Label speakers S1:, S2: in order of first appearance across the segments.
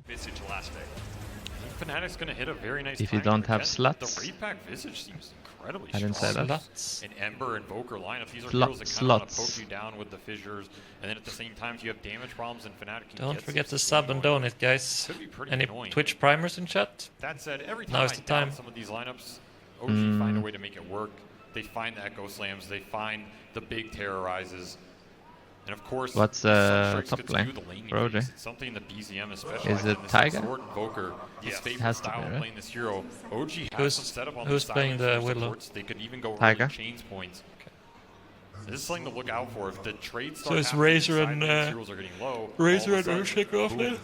S1: Visage last day.
S2: Fnatic's gonna hit a very nice
S3: If you
S2: timing
S3: don't have
S2: again.
S3: sluts.
S2: The Repack Visage seems incredibly
S3: I didn't say
S2: strong.
S3: that.
S4: Sluts.
S2: An Ember and Invoker lineup. These are heroes that kind of want to
S3: Sluts.
S2: poke you down with the fissures, and then at the same time, if you have damage problems, and Fnatic can
S4: Don't
S2: get
S4: forget
S2: some
S4: to sub and
S2: going.
S4: donate, guys.
S2: Could be pretty
S4: Any
S2: annoying.
S4: Twitch primers in chat?
S2: That said, every time
S4: Now's
S2: I
S4: the
S2: down
S4: time.
S2: some of these lineups, OG find a way to make it work. They find the Echo Slams, they find the big terrorizes. And of course,
S3: What's
S2: Sunstrikes
S3: top
S2: could
S3: lane
S2: do the lane
S3: for OG?
S2: games. It's something the BZM especially.
S3: Is it Taiga?
S2: Sword Invoker, his favorite
S3: Has to
S2: style
S3: be,
S2: of
S3: right?
S2: playing this hero. OG has
S4: Who's-
S2: some setup on
S4: who's
S2: the
S4: playing the Willow?
S2: supports. They could even go
S3: Taiga?
S2: early chains points. This is something to look out for. If the trades
S4: So
S2: start
S4: is
S2: happening
S4: Razor
S2: inside
S4: and,
S2: when these heroes are getting low,
S4: Razor
S2: all
S4: and
S2: of a sudden,
S4: Earthshaker off lane?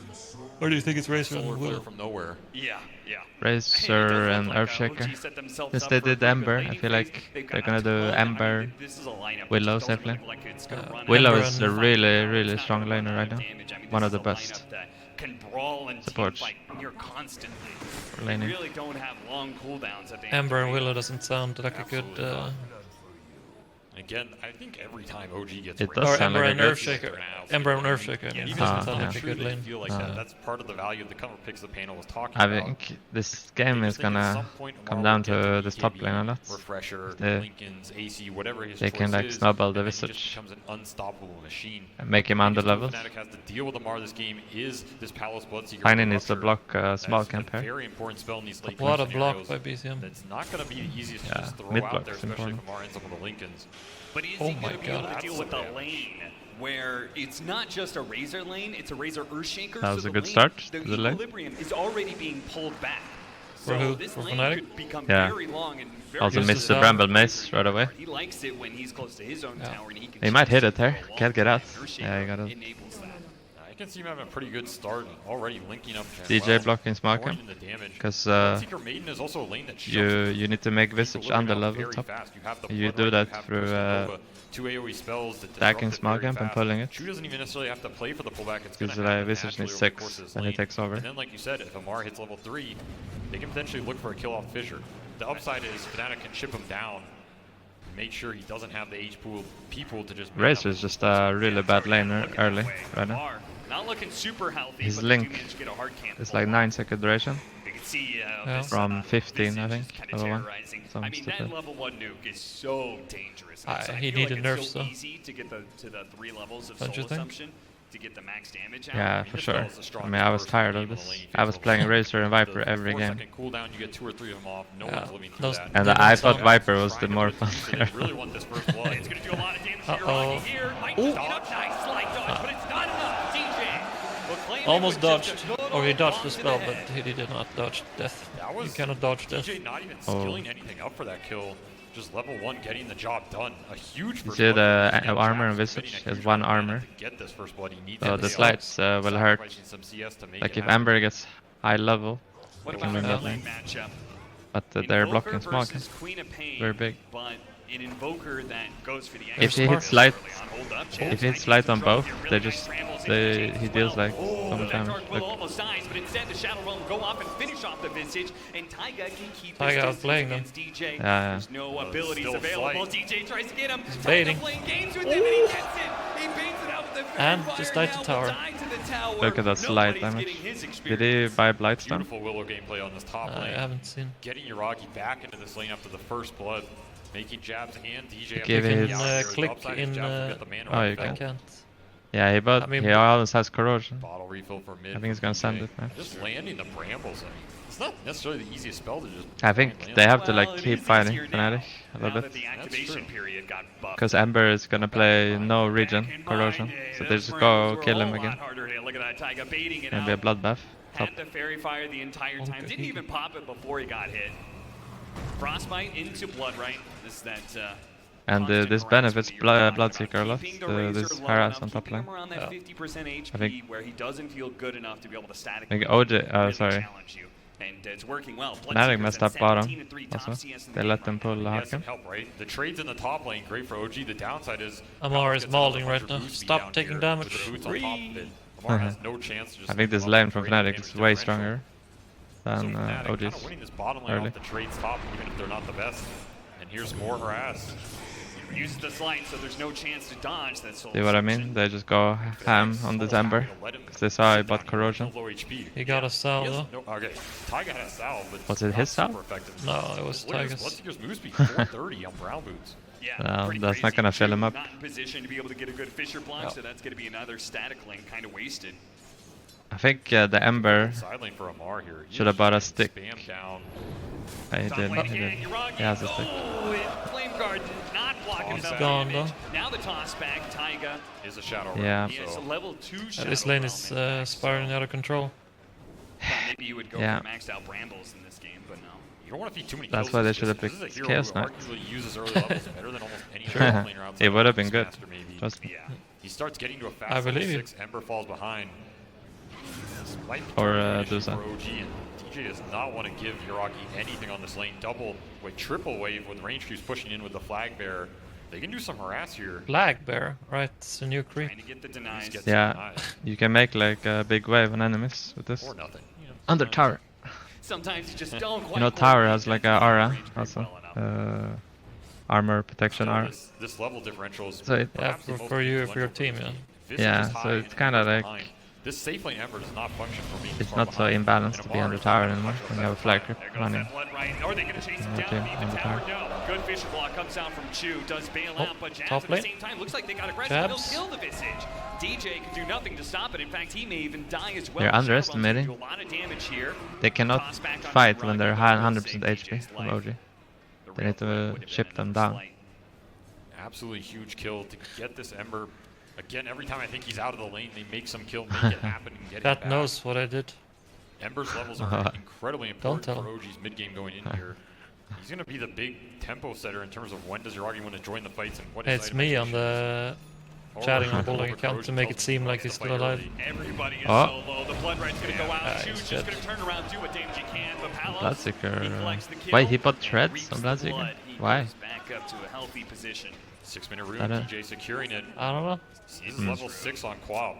S4: Or do you think it's Razor
S2: solar
S4: and
S2: flare
S4: Willow?
S2: from nowhere.
S1: Yeah.
S3: Razor and Earthshaker. Yes, they did Ember. I feel like they're gonna do Ember, Willow safely. Willow
S4: Ember
S3: is a
S4: and-
S3: really strong laner right now. One of the best
S1: Can brawl and
S3: supports
S1: like near constantly.
S3: for
S1: They
S3: laning.
S1: really don't have long cooldowns at the
S4: Ember and Willow doesn't sound like a good...
S2: Again, I think every time OG gets
S3: It
S2: raised,
S3: does
S4: or
S3: sound
S4: Ember
S3: like
S4: and
S3: a good-
S4: Earthshaker. Ember and Earthshaker, I mean,
S2: even
S4: doesn't
S2: if
S4: sound
S2: they
S4: like a
S2: truly
S4: good lane.
S2: feel like that, that's part of the value of the cover picks the panel was talking
S3: I
S2: about.
S3: think this game
S2: They
S3: is
S2: just think at
S3: gonna
S2: some point
S3: come
S2: tomorrow
S3: down
S2: we'll get
S3: to this top
S2: BKB,
S3: lane a lot.
S2: Refresher,
S3: They-
S2: Lincoln's, AC, whatever his
S3: they can,
S2: choice
S3: like,
S2: is,
S3: snowball the
S2: and then he just
S3: Visage.
S2: becomes an unstoppable machine.
S3: And make him
S2: The
S3: under
S2: biggest tool
S3: levels.
S2: Fnatic has to deal with the Mar this game is this Palace Bloodseeker.
S3: Fine needs to
S2: Rupture.
S3: block small
S2: That's
S3: camp
S2: a
S3: here.
S2: very important spell in these late
S4: What
S2: game
S4: a block
S2: scenarios.
S4: by BCM.
S2: That's not going to be the easiest to
S3: Yeah,
S2: just throw
S3: mid
S2: out
S3: block
S2: there,
S3: is
S2: especially
S3: important.
S2: if Mar ends up with the Lincolns.
S1: But is
S4: Oh
S1: he
S4: my
S1: going to be able
S4: God.
S1: to deal
S2: That's
S1: with the
S2: some
S1: lane where it's not just a Razor lane, it's a Razor Earthshaker?
S3: That was
S1: so
S3: a
S1: the
S3: good
S1: lane,
S3: start
S1: The
S3: to the lane.
S1: equilibrium is already being pulled back.
S4: For
S1: So
S4: who?
S1: this
S4: For
S1: lane
S4: Fnatic?
S1: could become
S3: Yeah.
S1: very long and very
S3: Also
S4: Use
S3: missed
S4: the
S3: the
S4: down.
S3: Bramble Mace right away.
S1: He likes it when he's close to his own
S4: Yeah.
S1: tower and he can
S3: He might hit
S1: choose
S3: it there.
S1: to go
S3: Can't get
S1: along.
S3: out.
S1: Earthshaker
S3: Yeah, he got it.
S1: enables that.
S2: I can see him having a pretty good start and already linking up.
S3: DJ
S2: well,
S3: blocking small
S2: pouring
S3: camp.
S2: in the damage.
S3: Because
S2: Bloodseeker Maiden is also a lane that
S3: you need to make Visage
S2: Equilibrium
S3: under
S2: out
S3: level
S2: very
S3: top.
S2: fast. You have the
S3: You
S2: Blood
S3: do
S2: Right,
S3: that
S2: you have
S3: through
S2: Crystal Nova, two AoE spells that
S3: stacking
S2: disrupt it
S3: small
S2: very
S3: camp and
S2: fast.
S3: pulling it.
S2: Chu doesn't even necessarily have to play for the pullback. It's going
S3: Because
S2: to happen
S3: Visage
S2: naturally
S3: needs
S2: over the
S3: 6
S2: course of this
S3: and he
S2: lane.
S3: takes over.
S2: And then, like you said, if Amar hits level 3, they can potentially look for a kill off Fissure. The upside is Fnatic can chip him down, make sure he doesn't have the H pool people to just.
S3: Razor is just a really bad laner early right now.
S1: Lamar, not looking super healthy.
S3: His
S1: but they do
S3: link
S1: manage to get a hard camp
S3: It's
S1: pull.
S3: like 9-second duration.
S1: You can see
S4: Yeah.
S1: this,
S3: From 15, I
S1: Visage
S3: think,
S1: is kinda
S3: level 1.
S1: terrorizing.
S3: Some
S1: I mean, that
S3: stupid.
S1: level 1 nuke is so dangerous.
S4: Ah,
S1: It's- I
S4: he
S1: feel like
S4: needed
S1: it's
S4: nerfs,
S1: so
S4: though.
S1: easy to get to the 3 levels of
S4: Don't you
S1: soul
S4: think?
S1: assumption to get the max damage out.
S3: Yeah,
S2: mean,
S3: for
S2: this
S3: sure.
S2: spell is the
S3: I
S2: strongest
S3: mean, I was
S2: burst
S3: tired
S2: game
S3: of
S2: on the
S3: this.
S2: lane.
S3: I was playing Razor and Viper
S2: The
S3: every
S2: 4-second
S3: game.
S2: cooldown, you get 2 or 3 of them off. No
S4: Yeah,
S2: one's living through
S4: those-
S2: that.
S3: And
S4: They
S3: I
S4: don't
S3: thought
S4: sound-
S3: Viper was the
S2: Trying to
S3: more
S2: put
S3: fun
S2: things in,
S3: player.
S2: they really want this first blood.
S1: It's going to do a lot of damage to
S4: Uh-oh.
S1: Uragi here. Might
S4: Ooh.
S1: speed up. Nice slide dodge, but it's not enough. DJ. Claim it
S4: Almost
S1: with just
S4: dodged.
S1: a good
S4: Or he
S1: old
S4: dodged
S1: bomb
S4: the
S1: to
S4: spell,
S1: head.
S4: but he did not dodge death.
S2: That
S4: You
S2: was
S4: cannot dodge death.
S2: DJ not even
S3: Oh.
S2: skilling anything up for that kill. Just level 1 getting the job done. A huge
S3: You
S2: first
S3: see
S2: blood.
S3: the
S2: And
S3: armor
S2: Jack's
S3: and Visage
S2: committing a
S3: has
S2: huge
S3: 1
S2: amount of mana
S3: armor.
S2: to get this first blood. He needs
S3: So
S2: it.
S3: the
S2: They
S3: slides
S2: are
S3: will hurt.
S2: sacrificing some CS to make
S3: Like
S2: it
S3: if
S2: happen.
S3: Ember gets high level,
S1: What
S3: they
S1: about
S3: can win
S1: the
S3: that
S1: lane
S3: lane.
S1: matchup?
S3: But they're
S1: Invoker
S3: blocking small camp.
S1: versus Queen of Pain,
S3: Very big.
S1: But an Invoker that goes for the
S3: If he
S1: extra
S3: hits light,
S1: early on hold up,
S3: if
S1: Chance
S3: he hits
S1: might
S3: light
S1: need
S3: on
S1: some trouble
S3: both,
S1: here.
S3: they
S1: Really
S3: just
S1: nice scrambles into
S3: they
S1: Chance
S3: he
S1: as
S3: deals
S1: well.
S3: like so
S1: Oh,
S3: much
S1: that
S3: damage.
S1: Dark Will
S3: Look,
S1: almost dies, but instead the Shadow Realm go off and finish off the Visage, and Taiga can keep
S4: Taiga
S1: his distance
S4: outplaying them.
S1: against DJ.
S3: Yeah.
S1: There's no abilities
S2: still
S1: available.
S2: flight.
S1: DJ tries to get him. Taiga
S4: baiting.
S1: playing games with him, and he gets it. He baits it out with the
S4: And
S1: Fire
S4: just died to
S1: now,
S4: tower.
S1: will die to the tower.
S3: Look at that slide
S1: Nobody's
S3: damage.
S1: getting his
S3: Did
S1: experience.
S3: he buy Blightstone?
S2: Beautiful Willow gameplay on this top
S4: I
S2: lane.
S4: haven't seen.
S2: Getting Uragi back into this lane after the first blood. Making jabs and DJ. have
S3: Give
S2: to
S3: his-
S2: get out there. The
S4: click
S2: upside is
S4: in,
S2: jabs will get the mana
S3: oh, you
S2: effect.
S4: I can't.
S3: Yeah, he bought.
S4: I mean,
S3: he always has corrosion.
S2: Bottle refill for mid.
S3: I think he's gonna send it, man.
S2: Just landing the brambles. It's not necessarily the easiest spell to just.
S3: I think
S2: land.
S3: they have to
S1: Well,
S3: like
S1: it
S3: keep
S1: is
S3: fighting
S1: easier now,
S3: Fnatic a
S1: now
S3: little
S1: that
S3: bit.
S1: the activation
S2: true.
S1: period got buffed.
S3: Because Ember is gonna play no regen
S1: Back in
S3: corrosion,
S1: mind,
S3: so they
S1: those
S3: just
S1: brambles
S3: go
S1: were
S3: kill
S1: a
S3: him
S1: whole
S3: again.
S1: lot harder to hit. Look at that Taiga baiting it
S3: Gonna be a
S1: out.
S3: bloodbath. Top.
S1: Had the fairy fire the entire time. Didn't even pop it before he got hit. Frostbite into Bloodright. This is that.
S3: And
S1: constant
S3: this
S1: harassment
S3: benefits
S1: that you were talking
S3: Bloodseeker a
S1: about.
S3: lot.
S1: Keeping the Razor
S3: This
S1: low
S3: harass
S1: enough,
S3: on top
S1: keeping
S3: lane.
S1: him around that 50% HP
S3: think-
S1: where he doesn't feel good enough to be able to static.
S3: I think
S1: really
S3: OG, sorry.
S1: challenge you. And it's working well.
S3: Fnatic
S1: Bloodseeker's
S3: messed
S1: at
S3: up bottom
S1: 17-3 top
S3: also.
S1: CS in the
S3: They
S1: game
S3: let them
S1: right
S3: pull
S1: now.
S3: the
S2: He has some
S3: Haken.
S2: help, right? The trades in the top lane, great for OG. The downside is
S4: Amar is
S2: gets another
S4: mauling right
S2: 100
S4: now.
S2: boost speed
S4: Stop
S2: down
S4: taking
S2: here
S4: damage.
S2: with the boots on top of it.
S4: Free.
S2: Amar has no chance to just
S3: I think this
S2: leave
S3: lane
S2: up
S3: from
S2: trade
S3: Fnatic
S2: damage
S3: is way
S2: differential.
S3: stronger
S2: So
S3: than
S2: Fnatic kind of
S3: OG's.
S2: winning this bottom lane
S3: early.
S2: off the trades top, even if they're not the best. And here's more harass.
S1: Uses the slide, so there's no chance to dodge that soul.
S3: See what I mean? They just go ham on this Ember. Because they saw I bought corrosion.
S2: Low HP.
S4: He got a salve though.
S2: No, okay, Taiga had a salve, but
S3: Was it his salve?
S4: No, it was Tiger's.
S2: Bloodseeker's move speed 430 on brown boots.
S1: Yeah, pretty
S3: that's not
S1: crazy.
S3: gonna fill him up.
S1: Not in position to be able to get a good Fisher block, so that's going to be another static lane kind of wasted.
S3: I think the Ember
S2: Side lane for Amar here.
S3: should have bought a stick.
S2: Spam down.
S3: He did. He has a stick.
S1: Oh, Flame Guard did not block him.
S2: It's
S4: gone, though.
S1: Now the toss back, Taiga.
S2: Is a shadow
S3: Yeah.
S2: realm,
S1: He has
S2: so
S1: a level 2 shadow.
S4: This lane is
S1: realm in
S4: spiraling out of control.
S1: Thought maybe you would go
S3: Yeah.
S1: for maxed out Brambles in this game, but no.
S2: you don't want to feed too many
S3: That's
S2: kills
S3: why
S2: to
S3: they
S2: this
S3: should have
S2: business. This is
S3: picked
S2: a hero
S3: Chaos
S2: who
S3: Knight.
S2: arguably uses early levels better than almost any
S3: Sure.
S2: other laner outside
S3: It would have been
S2: of
S3: good.
S2: Master, maybe.
S3: Trust me.
S1: Yeah.
S2: He starts getting to a
S4: I
S2: fast level
S4: believe you.
S2: 6, Ember falls behind. Slight
S3: Or,
S2: determination
S3: DOTA.
S2: for OG, and DJ does not want to give Hiraki anything on this lane. Double with triple wave with range crews pushing in with the flag bearer. They can do some harass here.
S4: Flag bear, right? It's a new creep.
S1: Trying to get the denies.
S2: Just get
S3: Yeah,
S2: some denies.
S3: you can make like a big wave on enemies with this.
S2: Or nothing. You know,
S3: Under
S2: sometimes-
S3: tower.
S1: Sometimes you just don't quite
S3: You know,
S1: coordinate
S3: tower has like a
S1: that
S3: aura
S1: range very
S3: also.
S1: well enough.
S3: Armor protection
S2: Still,
S3: aura.
S2: this level differential is
S3: So it-
S4: Yeah,
S2: perhaps the
S4: for
S2: most
S4: you,
S2: influential
S4: for your
S2: for
S4: team,
S2: this
S4: yeah.
S2: team. Visage
S3: Yeah,
S2: is
S3: so
S2: high
S3: it's
S2: and
S3: kinda
S2: Ember's
S3: like-
S2: behind. This safe lane Ember does not function for being
S3: It's
S2: far
S3: not so
S2: behind.
S3: imbalanced
S2: And
S3: to be
S2: Amar
S3: under
S2: is
S3: tower
S2: not
S3: anymore
S2: much of
S3: when
S2: a
S3: you have a
S2: better
S3: flag
S2: player.
S3: grip
S1: There goes
S3: running.
S1: that blood right. Or they gonna chase him
S3: Okay,
S1: down, leave
S3: on
S1: the
S3: the
S1: tower.
S3: tower.
S1: No. Good Fisher block comes out from Chu. Does bail
S4: Oh,
S1: out, but Jabs
S4: top
S1: at
S4: lane.
S1: the same time looks like they got aggressive.
S4: Jabs.
S1: They'll kill the Visage. DJ can do nothing to stop it. In fact, he may even die as well.
S3: You're
S1: Shadowrun's gonna
S3: underestimating.
S1: do a lot of damage here.
S3: They cannot
S1: Toss back on
S3: fight
S1: Verrk,
S3: when they're
S1: but
S3: high
S1: will
S3: 100%
S1: save
S3: HP
S1: DJ's
S3: from
S1: life.
S3: OG.
S1: The
S3: They
S1: real
S3: need to
S1: play would have
S3: ship
S1: been
S3: them
S1: another
S3: down.
S1: slight.
S2: Absolutely huge kill to get this Ember. Again, every time I think he's out of the lane, they make some kill, make it happen, and get it
S4: God
S2: back.
S4: knows what I did.
S2: Ember's levels are incredibly important
S4: tell.
S2: for OG's mid game going in here. He's going to be the big tempo setter in terms of when does Hiragi want to join the fights and what his
S4: It's me on the chatting on Bulldog account to make it seem like he's still alive.
S1: Everybody is
S3: Oh.
S1: so low. The blood right's gonna go out.
S4: Ah,
S1: Chu's
S4: he's
S1: just
S4: dead.
S1: gonna turn around, do what damage he can. But Palos,
S3: Bloodseeker,
S1: he collects the kill.
S3: wait, he put
S1: and
S3: treads
S1: reaps
S3: on
S1: the
S3: Bloodseeker?
S1: blood. He
S3: Why?
S1: goes back up to a healthy position.
S2: 6-minute rune,
S3: That
S2: DJ securing it.
S4: I don't know.
S2: He's level 6 on Quab.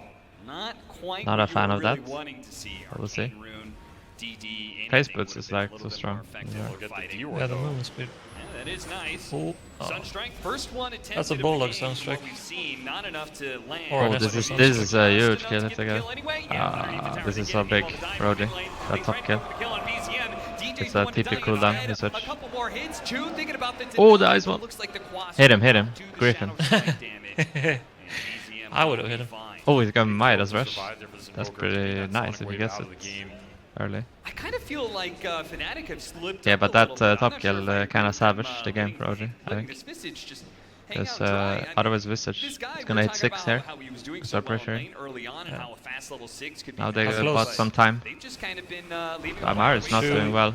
S1: Not quite.
S3: Not a
S1: what you
S3: fan
S1: were
S3: of
S1: really
S3: that.
S1: Wanting to see.
S3: We'll see.
S1: Arcane Rune, DD,
S3: Place
S1: anything
S3: boots
S1: would
S3: is
S1: have been
S3: like
S1: a
S3: so
S1: little bit
S3: strong.
S1: more effective
S3: Yeah.
S1: for
S2: Look at the
S1: fighting.
S2: D-ward
S4: Yeah, the
S2: though.
S4: movement speed.
S1: Yeah, that is nice.
S4: Oh,
S1: Sunstrike, first one attempted
S4: That's a
S1: of the
S4: bulldog
S1: game,
S4: Sunstrike.
S1: what we've seen, not enough to land.
S4: Or
S3: Oh,
S4: an
S3: this
S4: Esper
S3: is
S4: Sunstrike.
S3: a huge
S1: Just
S3: kill
S1: enough
S3: if
S1: to
S3: they
S1: get the
S3: get.
S1: kill anyway. Yeah, underneath the tower,
S3: This
S1: they
S3: is
S1: get
S3: so
S1: him
S3: big,
S1: on the dive,
S3: Brody.
S1: mid lane.
S3: That
S1: They
S3: top
S1: try to
S3: kill.
S1: go for the kill on BZM. DJ's
S3: It's
S1: the
S3: a
S1: one to die
S3: typical
S1: inside.
S3: cooldown usage.
S1: A couple more hits. Chu thinking about the
S3: Oh, the
S1: deny,
S3: ice
S1: but
S3: one.
S1: looks like the Quas
S3: Hit him,
S1: will
S3: hit him.
S1: do the
S3: Griffin.
S1: shadow strike damage. And BZM
S4: I
S1: will
S4: would've
S1: be
S4: hit him.
S1: fine.
S3: Oh, he's got Midas
S2: Survived
S3: Rush.
S2: there for this
S3: That's
S2: Invoker, taking
S3: pretty
S2: that
S3: nice
S2: Sonic
S3: if he
S2: wave
S3: gets
S2: out of
S3: it
S2: the game.
S3: early.
S1: I kind of feel like Fnatic have slipped
S3: Yeah,
S1: up
S3: but
S1: a
S3: that
S1: little bit. I'm
S3: top
S1: not
S3: kill
S1: sure if I agree
S3: kinda
S1: with them,
S3: savaged the game for OG, I
S1: letting
S3: think.
S1: this Visage just hang
S3: Because
S1: out dry. I mean,
S3: otherwise Visage
S1: this guy,
S3: is
S1: we're
S3: gonna hit
S1: talking
S3: 6
S1: about
S3: here.
S1: how he was doing
S3: With
S1: so
S3: our
S1: well in
S3: pressure.
S1: lane early on and
S4: Yeah.
S1: how a fast level 6 could be
S3: Now they
S4: How
S1: very
S4: close.
S3: bought
S1: good.
S3: some time.
S1: They've just kind of been leaving
S3: Amar is not
S4: Shoot.
S3: doing well.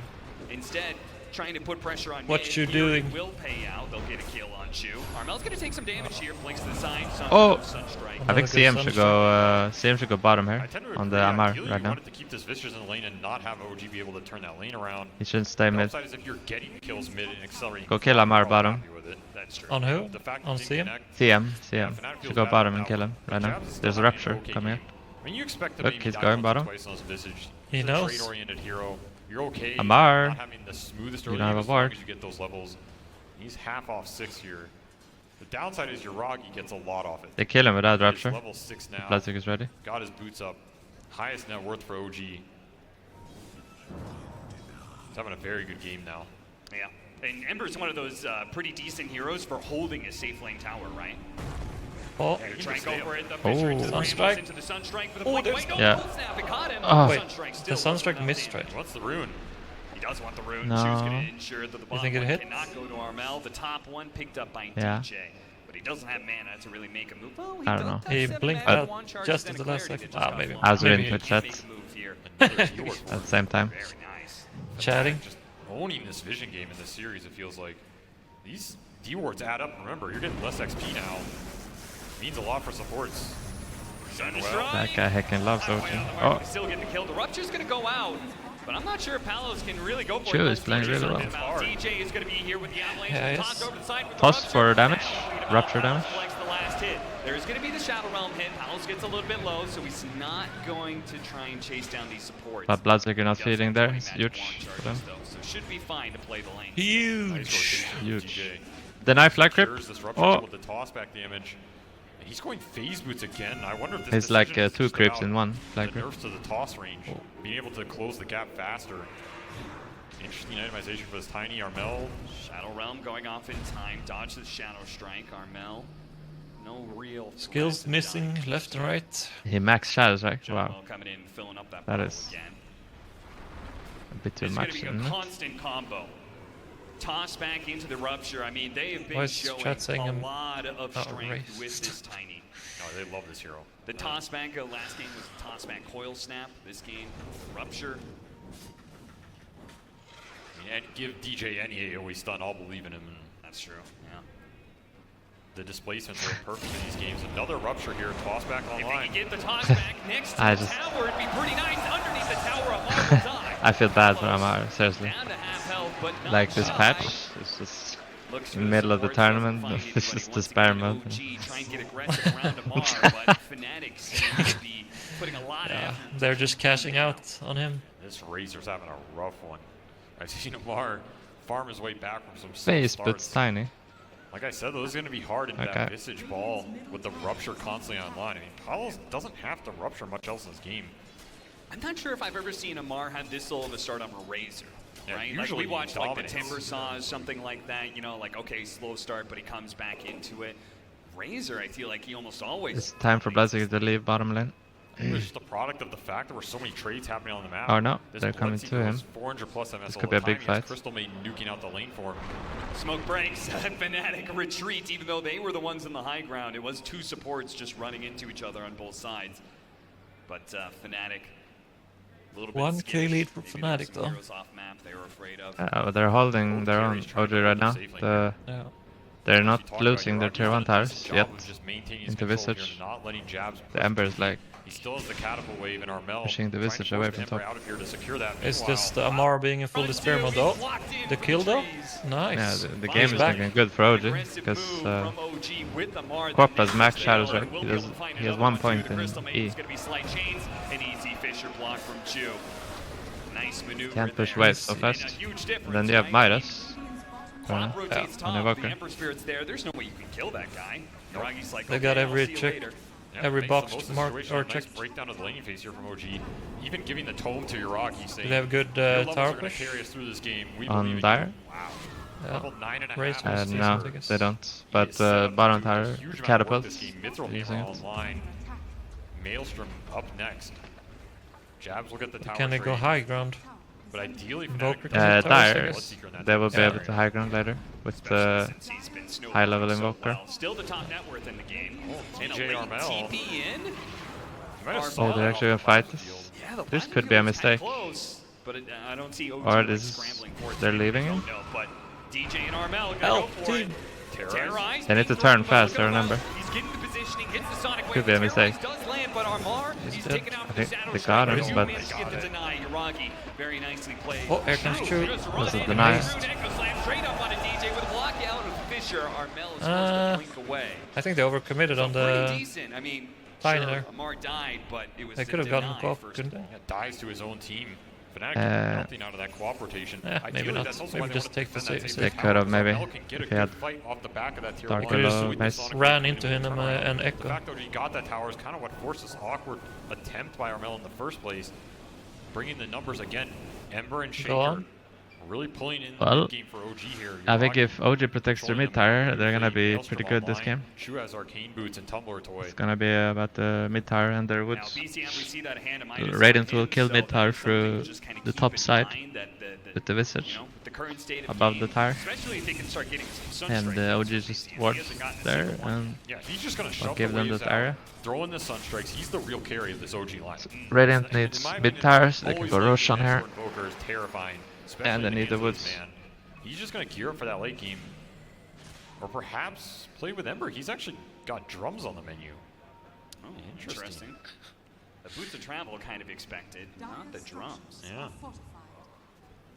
S1: Instead, trying to put pressure on
S4: What
S1: mid.
S4: you
S1: Here
S4: doing?
S1: it will pay out. They'll get a kill on Chu. Armel's going to take some damage here. Blinks to the side. Sun,
S3: Oh!
S1: Sunstrike.
S3: I think
S4: good
S3: CM should go bottom
S2: I
S3: here
S2: tend to
S3: on the
S2: agree.
S3: Amar
S2: Ideally,
S3: right
S2: you
S3: now.
S2: wanted to keep this Viscers in the lane and not have OG be able to turn that lane around.
S3: He shouldn't stay
S2: The
S3: mid.
S2: upside is if you're getting kills mid and accelerating.
S3: Go kill Amar
S2: you're probably
S3: bottom.
S2: happy with it.
S1: That's true.
S4: On who?
S2: The fact
S4: On
S2: that they
S4: CM?
S2: connect-
S3: CM.
S2: Yeah, Fnatic feels
S3: Should go
S2: bad
S3: bottom
S2: about
S3: and kill
S2: that
S3: him
S2: one.
S3: right now.
S2: Jabs is still
S3: There's a
S2: having an
S3: Rupture
S2: okay
S3: coming
S2: game.
S3: here.
S2: I mean, you expect to
S3: Look,
S2: maybe
S3: he's
S2: die
S3: going
S2: once or
S3: bottom.
S2: twice on this Visage.
S4: He
S2: He's a
S4: knows.
S2: trade-oriented hero. You're okay
S3: Amar,
S2: not having the smoothest
S3: you
S2: early
S3: don't have
S2: game
S3: a
S2: as long
S3: ward.
S2: as you get those levels. He's half off 6 here. The downside is Hiragi gets a lot off it.
S3: They kill him without
S2: He is
S3: Rupture.
S2: level 6 now.
S3: Bloodseeker is ready.
S2: Got his boots up. Highest net worth for OG. He's having a very good game now.
S1: Yeah. And Ember's one of those pretty decent heroes for holding a safe lane tower, right?
S4: Oh,
S1: They're trying to go for it. The
S3: Oh.
S1: Fisher into the
S4: Sunstrike.
S1: Rainbows, into the Sunstrike for the blink.
S4: there's-
S1: Wait, no,
S3: Yeah.
S1: cold snap. It caught him.
S3: Oh.
S4: Wait,
S1: Sunstrike
S4: the
S1: still
S4: Sunstrike
S1: wasn't
S4: missed
S1: enough
S4: right?
S1: damage.
S2: What's the rune?
S1: He does want the rune.
S3: No.
S1: Chu's going to ensure that the bottom
S4: think it
S1: one
S4: hit?
S1: cannot go to Armel. The top one picked up by
S3: Yeah.
S1: DJ. But he doesn't have mana to really make a move. Well,
S3: I don't know.
S1: does
S4: He
S1: have a
S4: blinked
S1: mana,
S4: out
S1: one charge,
S4: just
S1: then
S4: at
S1: a
S4: the last
S1: clarity
S4: second.
S1: that just
S4: Ah,
S1: got
S4: maybe.
S1: flung.
S3: I was
S4: Maybe
S3: reading
S4: he
S3: the
S1: Can't
S3: chat
S1: make a move here.
S2: Another D-ward.
S3: at the same time.
S1: Very nice.
S4: chatting.
S2: Just owning this vision game in this series, it feels like. These D-wards add up. Remember, you're getting less XP now. Means a lot for supports. Done well.
S3: That guy heckin' loves
S1: Oh,
S3: OG.
S1: well, the
S3: Oh,
S1: Mark still getting the kill. The Rupture's going to go out. But I'm not sure if Palos can really go for
S3: Chu
S1: it.
S3: is playing really well.
S1: DJ is going to be here with the avalanche.
S4: Yeah, he
S1: Tossed
S4: is.
S1: over the side with the
S3: Plus
S1: Rupture.
S3: for damage,
S1: Now,
S3: Rupture
S1: Palos
S3: damage.
S1: collects the last hit. There's going to be the Shadow Realm hit. Palos gets a little bit low, so he's not going to try and chase down these supports.
S3: But Bloodseeker not
S1: He does
S3: feeding
S1: have
S3: there.
S1: 20
S3: It's
S1: magic
S3: huge
S1: wand
S3: for
S1: charges,
S3: them.
S1: though, so should be fine to play the lane.
S2: Nice
S4: Huge.
S2: rotation from
S3: Huge.
S2: DJ.
S3: Deny flag grip.
S2: Secures this rupture
S3: Oh,
S2: with the toss back damage. And he's going phase boots again. I wonder if this
S3: it's like
S2: decision is
S3: 2
S2: just
S3: creeps
S2: about
S3: in 1
S2: the
S3: flag grip.
S2: nerfs to the toss range, being able to close the gap faster. Interesting itemization for this tiny Armel.
S1: Shadow Realm going off in time. Dodge the Shadow Strike. Armel. No real
S4: Skills
S1: threat to
S4: missing
S1: dodge.
S4: left and right.
S3: He max shadows, right? Wow.
S1: Jungle coming in, filling up that
S3: That
S1: bottle
S3: is
S1: again.
S3: a bit too
S1: It's
S3: much,
S1: going to be
S3: isn't
S1: a
S3: it?
S1: constant combo. Toss back into the rupture. I mean, they have
S4: Why
S1: been
S4: is
S1: showing
S4: chat saying
S1: a
S4: I'm
S1: lot of strength with
S4: outraced?
S1: this tiny.
S2: Oh, they love this hero.
S1: The toss back last game was the toss back coil snap. This game, rupture.
S2: I mean, and give DJ any AoE stun, I'll believe in him. And
S1: That's true. Yeah.
S2: the displacements are perfect in these games. Another rupture here, toss back
S1: If they
S2: online.
S1: can get the toss back next to
S3: I
S1: the
S3: just-
S1: tower, it'd be pretty nice. Underneath the tower, Amar will die.
S3: I feel bad for Amar, seriously.
S1: Down to half health, but not
S3: Like this
S1: shy.
S3: patch, it's just
S1: Looks
S3: in
S1: for
S3: the middle of the
S1: supports, doesn't
S3: tournament,
S1: find
S3: this
S1: anybody.
S3: is
S1: Once
S3: despair
S1: again,
S3: mode.
S1: OG try and get aggressive around Amar, but Fnatic seems to be putting a lot of
S4: Yeah,
S1: effort.
S4: they're just cashing out on him.
S2: This Razor's having a rough one. I've seen Amar farm his way back from some
S3: face,
S2: slow
S3: but
S2: starts.
S3: tiny.
S2: Like I said, though, this is going to be hard in
S3: Okay.
S2: that Visage ball with the rupture constantly online. I mean, Palos doesn't have to rupture much else in this game.
S1: I'm not sure if I've ever seen Amar have this slow of a start on a Razor.
S2: Yeah,
S1: Right? Like
S2: usually
S1: we
S2: he
S1: watched like the
S2: dominates.
S1: Timber Saws, something like that, you know, like okay, slow start, but he comes back into it. Razor, I feel like he almost always
S3: It's time for Bloodsy to leave bottom lane.
S2: It was just a product of the fact there were so many trades happening on the map.
S3: Oh no,
S2: This
S3: they're coming
S2: Bloodsy
S3: to him.
S2: goes 400 plus MS
S3: This
S2: all
S3: could
S2: the
S3: be a big
S2: time. He has
S3: fight.
S2: Crystal Maiden nuking out the lane for him.
S1: Smoke breaks, Fnatic retreats, even though they were the ones in the high ground. It was 2 supports just running into each other on both sides. But Fnatic, a little bit
S4: 1K
S1: skittish.
S4: lead for
S1: Maybe there were
S4: Fnatic,
S1: some
S4: though.
S1: heroes off map they were afraid of.
S3: They're holding
S2: Both
S3: their own
S2: carries trying
S3: OG
S2: to
S3: right
S2: hold
S3: now.
S2: the safe lane.
S4: Yeah.
S3: They're
S2: As
S3: not
S2: you talked
S3: losing
S2: about,
S3: their
S2: Yeraki
S3: tier 1
S2: does a
S3: towers
S2: decent
S3: yet.
S2: job of just maintaining his
S3: into
S2: control
S3: Visage.
S2: here, not letting Jabs
S3: The
S2: push
S3: Ember is
S2: too
S3: like
S2: deep. He still has the catapult wave in Armel.
S3: pushing the
S2: trying to
S3: Visage
S2: force
S3: away
S2: the
S3: from
S2: Ember
S3: top.
S2: out of here to secure that.
S4: It's
S2: Meanwhile,
S4: just Amar being in full despair mode though. The kill though? Nice.
S3: Yeah, the
S1: Nice.
S3: game is
S4: Back.
S3: looking good for OG
S1: Aggressive
S3: because
S1: move from OG with Amar.
S3: Quap
S1: The
S3: has max
S1: next
S3: shadows,
S1: fail,
S3: right?
S1: will
S3: He
S1: be
S3: does-
S1: able to find
S3: he has
S1: another
S3: 1
S1: one, too.
S3: point
S1: The
S3: in
S1: Crystal Maiden
S3: E.
S1: is going to be slight chains. An easy Fisher block from Chu. Nice maneuver.
S3: Can't push
S1: there.
S3: waves so
S1: And
S3: fast.
S1: a huge difference,
S3: And then you have
S1: right?
S3: Midas.
S1: Quap rotates
S3: on
S1: top,
S3: Evoker.
S1: the Ember Spirit's there. There's no way you can kill that guy. Yaragi's like,
S4: They
S1: okay,
S4: got
S1: I'll
S4: every
S1: see you
S4: check.
S1: later.
S2: Yeah,
S4: Every
S2: makes
S4: box
S2: the most of the
S4: marked
S2: situation.
S4: or
S2: A nice
S4: checked.
S2: breakdown of the laning phase here from OG. Even giving the tome to Yaragi, saying,
S4: Do they have good
S2: "Your levels
S4: tower
S2: are gonna
S4: push?
S2: carry us through this game. We
S3: On
S2: believe in
S3: Dire?
S2: you." Wow.
S4: Yeah.
S2: Level 9.5.
S4: Razor.
S2: is
S4: Decent,
S3: No,
S4: I guess.
S3: they don't.
S2: He
S3: But
S2: is set up to
S3: bottom
S2: do a
S3: tower,
S2: huge amount of work
S3: catapults.
S2: this game. Mithril
S3: using
S2: Hammer
S3: it.
S2: online. Maelstrom up next. Jabs will get the tower
S4: Can they go
S2: trade,
S4: high ground?
S2: But ideally,
S4: Invoker
S2: Fnatic
S4: can
S2: doesn't
S4: do towers, I
S3: Dire,
S4: guess.
S3: they will be
S4: Yeah.
S3: able to high ground later with
S1: Especially since he's been snowballing
S3: high level
S1: so
S3: Invoker.
S1: well. Still the top net worth in the game. And a
S2: TJ
S1: late
S2: Armel.
S1: TP in.
S2: You might have
S1: Oh,
S2: saw
S3: they're
S2: that
S3: actually
S2: off the
S3: gonna fight
S2: back of the
S3: this.
S2: field.
S1: Yeah, the
S3: This
S1: Black
S3: could be a
S1: Eagles had
S3: mistake.
S1: Close, but I don't see OG
S3: Or
S1: like
S3: this is-
S1: scrambling for it.
S3: they're
S1: I
S3: leaving
S1: don't
S3: him?
S1: know, but DJ and Armel gonna
S4: Help,
S1: go for
S4: team.
S1: it.
S2: Terrorize.
S1: Terrorize.
S3: They need to
S1: being
S3: turn
S1: thrown, but
S3: fast,
S1: look at
S3: remember.
S1: Armel. He's getting the positioning, hits the Sonic
S3: Could
S1: Wave.
S3: be a
S1: The Terrorize
S3: mistake.
S1: does land, but Armar,
S4: He's
S1: he's
S4: dead.
S1: taken out
S3: I
S1: for the
S3: think
S1: Shadow
S3: they
S1: Strike.
S3: got him,
S1: Resume
S3: but-
S1: managed to get the deny. Yaragi, very nicely played.
S4: Oh, here comes Chu.
S1: Just
S3: This
S1: run
S3: is
S1: in,
S3: deny.
S1: and through Echo Slam straight up on a DJ with a block out of Fisher. Armel is
S4: Uh,
S1: supposed to blink away.
S4: I think they overcommitted
S1: So
S4: on
S1: pretty
S4: the
S1: decent. I mean,
S4: Tiny
S1: sure,
S4: there.
S1: Amar died, but it was
S4: They
S1: a
S4: could have gotten
S1: deny
S4: Quap,
S1: first
S4: couldn't
S1: of all.
S4: they?
S2: Yeah, dies to his own team. Fnatic
S3: Uh,
S2: melting out of that co-op rotation.
S4: Yeah, maybe
S2: Ideally,
S4: not.
S2: that's also
S4: Maybe
S2: why they
S4: just
S2: wanted to
S4: take the
S2: defend that
S4: safe-
S2: safe
S3: They
S2: tower,
S3: could have,
S2: so
S3: maybe,
S2: Armel can get a
S3: if he
S2: good
S3: had
S2: fight off the back of that tier
S3: Dark
S2: 1.
S3: Willow,
S2: With the
S3: nice.
S2: Sonic
S4: Ran
S2: Wave
S4: into
S2: winning
S4: him,
S2: turnaround.
S4: and
S2: The
S4: Echo.
S2: fact that he got that tower is kind of what forced this awkward attempt by Armel in the first place. Bringing the numbers again. Ember and Shaker
S4: Go on.
S2: really pulling in
S3: Well,
S2: the game for OG here.
S3: I think
S2: Yaragi
S3: if OG protects their
S2: controlling
S3: mid
S2: the
S3: tower,
S2: map
S3: they're gonna be
S2: beautifully.
S3: pretty
S2: Maelstrom
S3: good this
S2: online.
S3: game.
S2: Shu has arcane boots and tumbler toy.
S3: It's gonna be about the mid tower and their
S1: Now,
S3: woods.
S1: BCM, we see that hand of Midas
S3: Radiant
S1: on
S3: will
S1: him,
S3: kill
S1: so
S3: mid
S1: that
S3: tower
S1: is something
S3: through
S1: to just kinda
S3: the
S1: keep
S3: top
S1: in
S3: side
S1: mind that
S3: with the Visage.
S1: you know, the current state of
S3: Above the
S1: game,
S3: tower.
S1: especially if they can start getting some
S3: And
S1: Sunstrike
S3: OG
S1: against
S3: just
S1: BCM. He
S3: wards
S1: hasn't gotten a
S3: there
S1: single one.
S3: and
S2: Yeah, he's just going to
S3: I'll
S2: shove
S3: give
S2: the
S3: them
S2: waves
S3: that
S2: out,
S3: area.
S2: throw in the Sunstrikes. He's the real carry of this OG line.
S3: Radiant
S2: In
S3: needs
S2: my
S3: mid
S2: opinion,
S3: towers, they can
S2: always
S3: go
S2: linking
S3: rush on
S2: this
S3: her.
S2: for Invoker is terrifying, especially
S3: And they
S2: in the
S3: need the
S2: hands of this
S3: woods.
S2: man. He's just going to gear up for that late game. Or perhaps play with Ember. He's actually got drums on the menu.
S1: Oh,
S2: Interesting.
S1: interesting. The boots of travel kind of expected, not the drums.
S2: Yeah.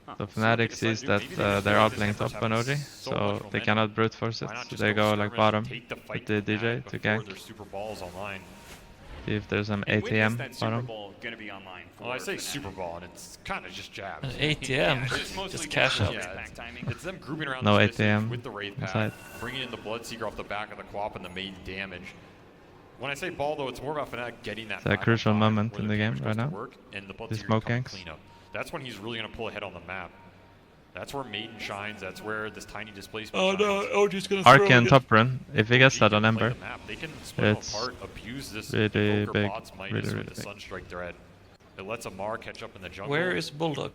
S1: Huh.
S3: So Fnatic sees that they're all playing top on OG, so they cannot brute force it.
S2: Why not
S3: So
S2: just
S3: they go like
S2: skirmish,
S3: bottom
S2: take the fight
S3: with the
S2: to
S3: DJ
S2: Fnatic
S3: to
S2: before
S3: gank.
S2: their Super Balls online.
S3: See if there's some
S1: And witness
S3: ATM
S1: that Super
S3: bottom.
S1: Bowl going to be online.
S2: Well, I say
S1: Fnatic.
S2: Super Ball, and it's kind of just jabs.
S4: An ATM,
S1: It's mostly
S4: just cash out.
S1: yeah, impact timing.
S2: It's them grouping around
S3: No
S2: the Decisive
S3: ATM
S2: with the Wraith
S3: inside.
S2: Path, bringing in the Bloodseeker off the back of the Quap and the main damage. When I say ball, though, it's more about Fnatic getting that.
S3: It's a crucial moment in the game right now.
S2: And the
S3: The
S2: Bloodseeker
S3: smoke
S2: coming
S3: ganks.
S2: clean up. That's when he's really going to pull ahead on the map. That's where Maiden shines. That's where this tiny displacement
S4: Oh
S2: shines.
S4: no, OG's gonna
S3: Arc
S4: throw
S3: and
S4: it.
S3: top run. If he gets
S2: They
S3: that on
S2: can play
S3: Ember,
S2: the map. They can split them
S3: it's
S2: apart, abuse this
S3: really
S2: Invoker
S3: big,
S2: bot's Midas
S3: really,
S2: with
S3: really
S2: the
S3: big.
S2: Sunstrike threat. It lets Amar catch up in the jungle.
S4: Where is Bulldog?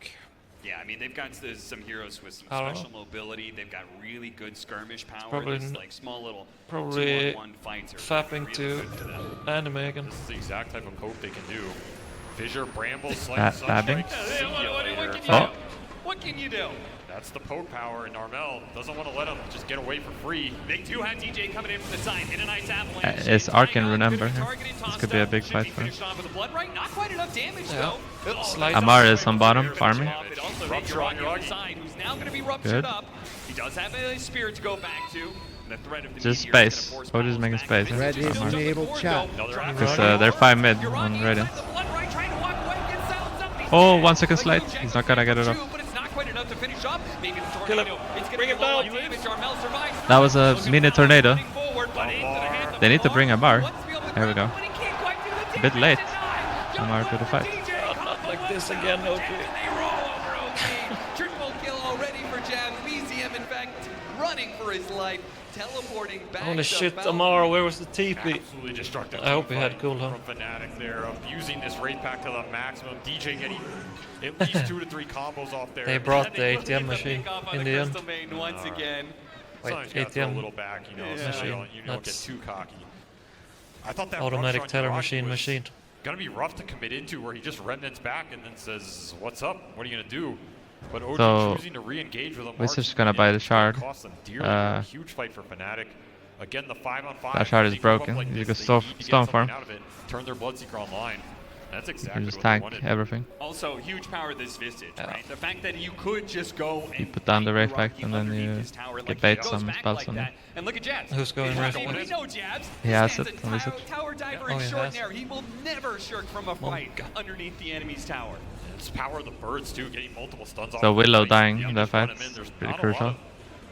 S1: Yeah, I mean, they've got some heroes with some
S4: I don't
S1: special mobility. They've got really good skirmish power.
S4: probably
S1: These,
S4: n-
S1: like small little
S4: probably
S1: 2-on-1 fights are
S4: fapping
S1: really
S4: to
S1: good for them.
S4: anime again.
S2: This is the exact type of poke they can do. Fissure, Bramble,
S3: Fabbing.
S2: Sunstrike,
S1: Yeah, what can you
S3: Oh.
S1: do? What can you do?
S2: That's the poke power, and Armel doesn't want to let him just get away for free.
S1: They do have DJ coming in from the side in a nice avalanche.
S3: It's Arc and
S1: Tygon,
S3: Remember
S1: good
S3: here.
S1: targeted,
S3: This
S1: tossed
S3: could be a
S1: up,
S3: big
S1: should
S3: fight
S1: be
S3: for him.
S1: finished off with a blood right. Not quite enough damage
S4: Yeah.
S1: though. Oh,
S4: Slight
S1: that's
S3: Amar
S1: a
S3: is on bottom, farming.
S1: It also makes
S2: Rupture
S1: your
S2: on your
S1: on the
S2: Augie.
S1: side, who's now going to be ruptured
S3: Good.
S1: up. He does have a spirit to go back to. The threat of the
S3: Just
S1: meteor is
S3: space.
S1: gonna force
S3: Poe just
S1: Palos
S3: making
S1: back.
S3: space,
S1: This
S3: huh?
S1: is
S5: Red
S1: still
S5: is
S1: just
S5: unable
S1: the board,
S5: chat.
S1: though.
S2: Another
S3: Because
S2: Running.
S3: they're 5 mid
S1: You're
S3: on
S1: inside
S3: Radiant.
S1: the blood right, trying to walk away, gets out something.
S3: Oh, 1 second slide. He's not gonna get it off.
S1: But it's not quite enough to finish up. Maybe the
S4: Kill him.
S1: tornado. It's gonna
S4: Bring
S1: be
S4: him
S1: low on
S4: down.
S1: damage. Armel survives.
S3: That was a
S1: Looking
S3: mini
S1: for
S3: tornado.
S1: running forward, but into the hands of
S3: They need to bring Amar.
S1: Wants to be able to
S3: There we
S1: grab
S3: go.
S1: him, but he can't quite do the
S3: A bit
S1: damage.
S3: late.
S1: Denied.
S3: Amar to the fight.
S1: DJ
S4: Not like this
S1: comes
S4: again,
S1: away,
S4: OG.
S1: and they roll over OG. Triple kill already for Jabs. BZM, in fact, running for his life, teleporting back.
S4: Holy
S1: to
S4: shit,
S1: Fountain.
S4: Amar, where was the TP?
S2: Absolutely destructive.
S4: I hope he had
S2: teamfight
S4: cooldown.
S2: from Fnatic there, abusing this Wraith Pack to the maximum. DJ getting at least 2 to 3 combos off there.
S4: They brought the
S1: They look
S4: ATM
S1: at the
S4: machine
S1: pick off on
S4: in
S1: the
S4: the end.
S1: Crystal Main once again.
S4: Wait,
S2: Sometimes you gotta throw a
S4: ATM
S2: little back, you know,
S1: Yeah.
S2: so you don't get
S4: That's
S2: too cocky. I thought that
S4: automatic
S2: rupture on
S4: teller
S2: Yuragi
S4: machine.
S2: was gonna be rough to commit into, where he just remnants back and then says, "What's up? What are you gonna do?" But OG
S3: So,
S2: choosing to re-engage with him.
S3: Wizards is gonna buy the shard.
S2: Cost them dearly.
S3: Uh,
S2: Huge fight for Fnatic. Again, the 5-on-5.
S3: That shard is
S2: they group up
S3: broken.
S2: like
S3: You
S2: this,
S3: can
S2: they need to get
S3: stone
S2: something
S3: farm.
S2: out of it, turn their Bloodseeker online. That's
S3: You
S2: exactly
S3: can just
S2: what they
S3: tank
S2: wanted.
S3: everything.
S1: Also, huge power this Visage,
S4: Yeah.
S1: right? The fact that you could just go and
S3: put down the
S1: fight
S3: Wraith
S1: Yuragi
S3: Pact and then
S1: underneath
S3: you
S1: his tower,
S3: get
S1: like,
S3: bait
S1: he goes
S3: some
S1: back
S3: spells
S1: like
S3: on
S1: that.
S3: him.
S1: And look at Jabs.
S4: Who's going
S1: He's
S4: Wraith?
S1: going, we know Jabs.
S3: He
S1: This
S3: has
S1: man's
S3: it
S1: a
S3: on Visage.
S1: tower diver
S4: Oh, he
S1: extraordinaire.
S4: has.
S1: He will never shirk from a fight underneath the enemy's tower.
S2: It's power of the birds too, getting multiple stuns off.
S3: So
S2: of
S3: Willow
S2: them.
S3: dying
S2: Yeah,
S3: in that
S2: just run
S3: fight
S2: him in.
S3: is
S2: There's
S3: pretty
S2: not a
S3: crucial.
S2: lot of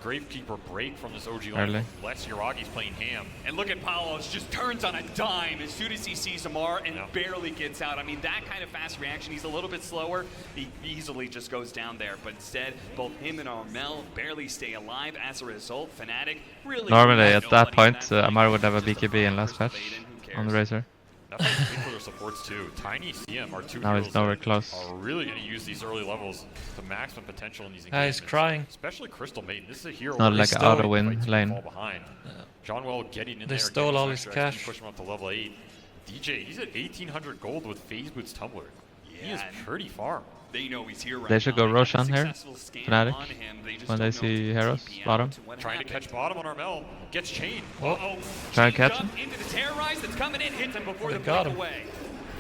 S2: Gravekeeper break from this OG
S3: Early.
S2: line. Unless Yuragi's playing ham.
S1: And look at Palos, just turns on a dime as soon as he sees Amar and
S2: Yeah.
S1: barely gets out. I mean, that kind of fast reaction, he's a little bit slower. He easily just goes down there. But instead, both him and Armel barely stay alive as a result. Fnatic really...
S3: Normally
S1: has
S3: at that
S1: nobody in
S3: point,
S1: fight.
S3: Amar would have a
S1: Just
S3: BKB in last
S1: first
S3: patch
S1: fade in, who
S3: on the
S1: cares?
S3: Razor.
S2: That fight's big for their supports too. Tiny CM are two
S3: Now
S2: heroes
S3: he's nowhere
S2: that
S3: close.
S2: are really going to use these early levels to maximum potential in these
S4: Ah,
S2: engagements.
S4: he's crying.
S2: Especially Crystal Maiden. This is a hero.
S3: Not
S2: where
S3: like
S2: they
S3: an
S2: stole
S3: auto-win
S2: fights and
S3: lane.
S2: fall behind. John Well getting in
S4: They
S2: there.
S4: stole
S2: getting
S4: all
S2: some
S4: his
S2: extra XP,
S4: cash.
S2: Push him up to level 8. DJ, he's at 1800 gold with Phase Boots Tumbler. He is
S1: Yeah, and
S2: pretty far.
S1: They know he's here right
S3: They should
S1: now.
S3: go
S1: They got a
S3: Roshan here,
S1: successful scan
S3: Fnatic,
S1: on him. They just
S3: when they
S1: don't know
S3: see
S1: if to
S3: heroes,
S1: TP
S3: bottom.
S1: out. What
S2: Trying to
S1: happened?
S2: catch bottom on Armel. Gets chained.
S1: Uh-oh.
S3: Try and
S1: Chained
S3: catch
S1: up into the terrorize that's coming in, hits him before
S4: They
S1: the
S4: got him.
S1: breakaway.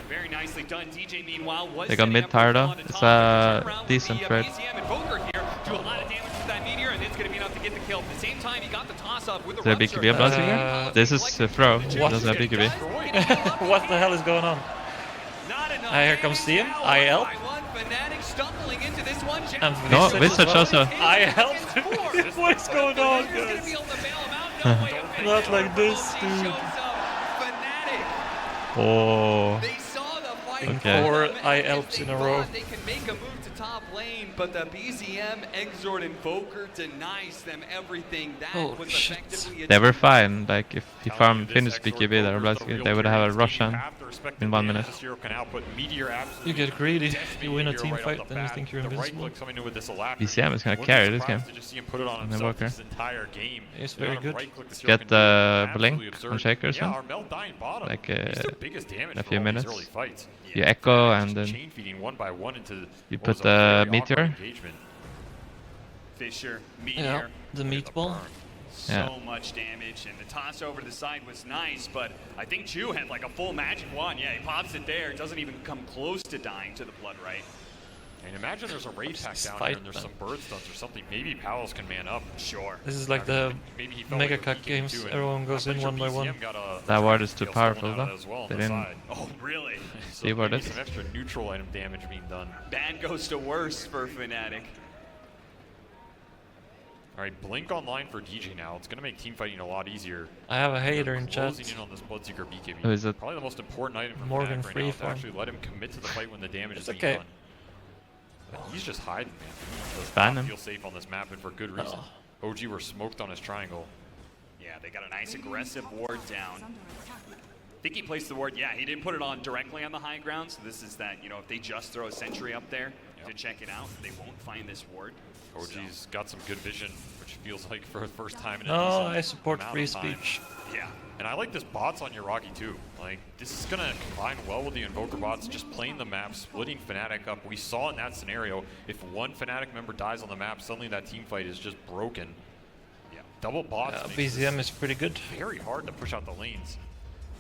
S1: Very nicely done. DJ, meanwhile, was
S3: They got
S1: setting
S3: mid
S1: up
S3: tower
S1: for
S3: though.
S1: on the
S3: It's
S1: top.
S3: a
S1: Turnaround with
S3: decent
S1: the,
S3: trade.
S1: BZM and Verrk here do a lot of damage to that meteor, and it's going to be enough to get the kill. At the same time, he got the toss up with the
S3: Is there a
S1: rupture.
S3: BKB up here? This is a throw. He doesn't have BKB.
S4: What the hell is going on?
S1: Not enough
S4: Here comes
S1: damage
S4: CM.
S1: now.
S4: I
S1: One
S4: help.
S1: by one, Fnatic stumbling into this one.
S4: And
S3: No,
S4: Visage
S3: Visage
S4: as well.
S3: also.
S4: I help. What is going on,
S1: Fnatic's gonna
S4: guys?
S1: be able to bail him out. No way to finish
S4: Not
S1: it.
S4: like this,
S1: OG
S4: dude.
S1: shows up. Fnatic.
S3: Oh.
S1: They saw the fight.
S3: Okay.
S4: Four
S1: come, and
S4: ILPs
S1: they
S4: in a row.
S1: thought They can make a move to top lane, but the BZM Exort Invoker denies them everything. That
S4: Holy
S1: was
S4: shit.
S1: effectively
S3: They were
S1: achieved.
S3: fine. Like if he farmed finished BKB there, they would have a Roshan in 1 minute.
S4: You get greedy. You win a team fight, then you think you're invincible.
S3: BCM is gonna carry this game.
S2: And
S3: then Walker.
S2: entire game.
S4: It's very good.
S3: Get the blink on Shaker,
S2: Yeah,
S3: so
S2: Armel dying bottom.
S3: like
S2: He's the biggest damage
S3: in a
S2: for
S3: few
S2: all these
S3: minutes.
S2: early fights.
S3: you echo
S2: Just
S3: and then
S2: chain feeding one by one into
S3: you
S2: what
S3: put
S2: was a
S3: the
S2: very awkward
S3: meteor.
S2: engagement.
S1: Fisher,
S4: Yeah,
S1: Meteor.
S4: the meatball.
S1: So
S3: Yeah.
S1: much damage, and the toss over to the side was nice, but I think Chu had like a full magic wand. Yeah, he pops it there, doesn't even come close to dying to the blood right.
S2: And imagine there's a raid pack down
S4: fight,
S2: here and there's some bird stunts or something. Maybe Powell's can man up.
S1: Sure.
S4: This is like the
S2: Maybe he felt
S4: Mega
S2: like
S4: Cup games.
S2: too, and
S4: Everyone goes
S2: I'm
S4: in
S2: pretty
S4: one
S2: sure
S4: by one.
S2: BCM got a
S3: That ward is
S2: skill
S3: too
S2: stolen
S3: powerful
S2: out
S3: though.
S2: as well on
S3: They
S2: the
S3: didn't
S2: side.
S1: Oh, really?
S2: So
S3: see what
S2: maybe
S3: it-
S2: some extra neutral item damage being done.
S1: Bad goes to worse for Fnatic.
S2: All right, Blink online for DJ now. It's going to make team fighting a lot easier.
S4: I have a hater in chat.
S2: Closing in on this Bloodseeker BKB.
S3: Who is it?
S2: Probably the most important item for
S4: Morgan
S2: Fnatic right now is to
S4: Freeform.
S2: actually let him commit to the fight when the damage is
S4: It's
S2: being
S4: okay.
S2: done. But he's just hiding, man. He does
S3: Ban
S2: not
S3: him.
S2: feel safe on this map, and for good reason. OG were smoked on his triangle.
S1: Yeah, they got a nice aggressive ward down. I think he placed the ward. Yeah, he didn't put it on directly on the high ground. So this is that, you know, if they just throw a sentry up there to check it out, they won't find this ward.
S2: OG's got some good vision, which feels like for the first time in a
S4: No,
S2: decent
S4: I support
S2: amount
S4: free
S2: of time.
S4: speech.
S1: Yeah.
S2: And I like this bots on Yuragi too. Like, this is gonna combine well with the Invoker bots, just playing the map, splitting Fnatic up. We saw in that scenario, if one Fnatic member dies on the map, suddenly that team fight is just broken. Yeah. Double bots makes
S4: BCM
S2: this
S4: is pretty good.
S2: very hard to push out the lanes.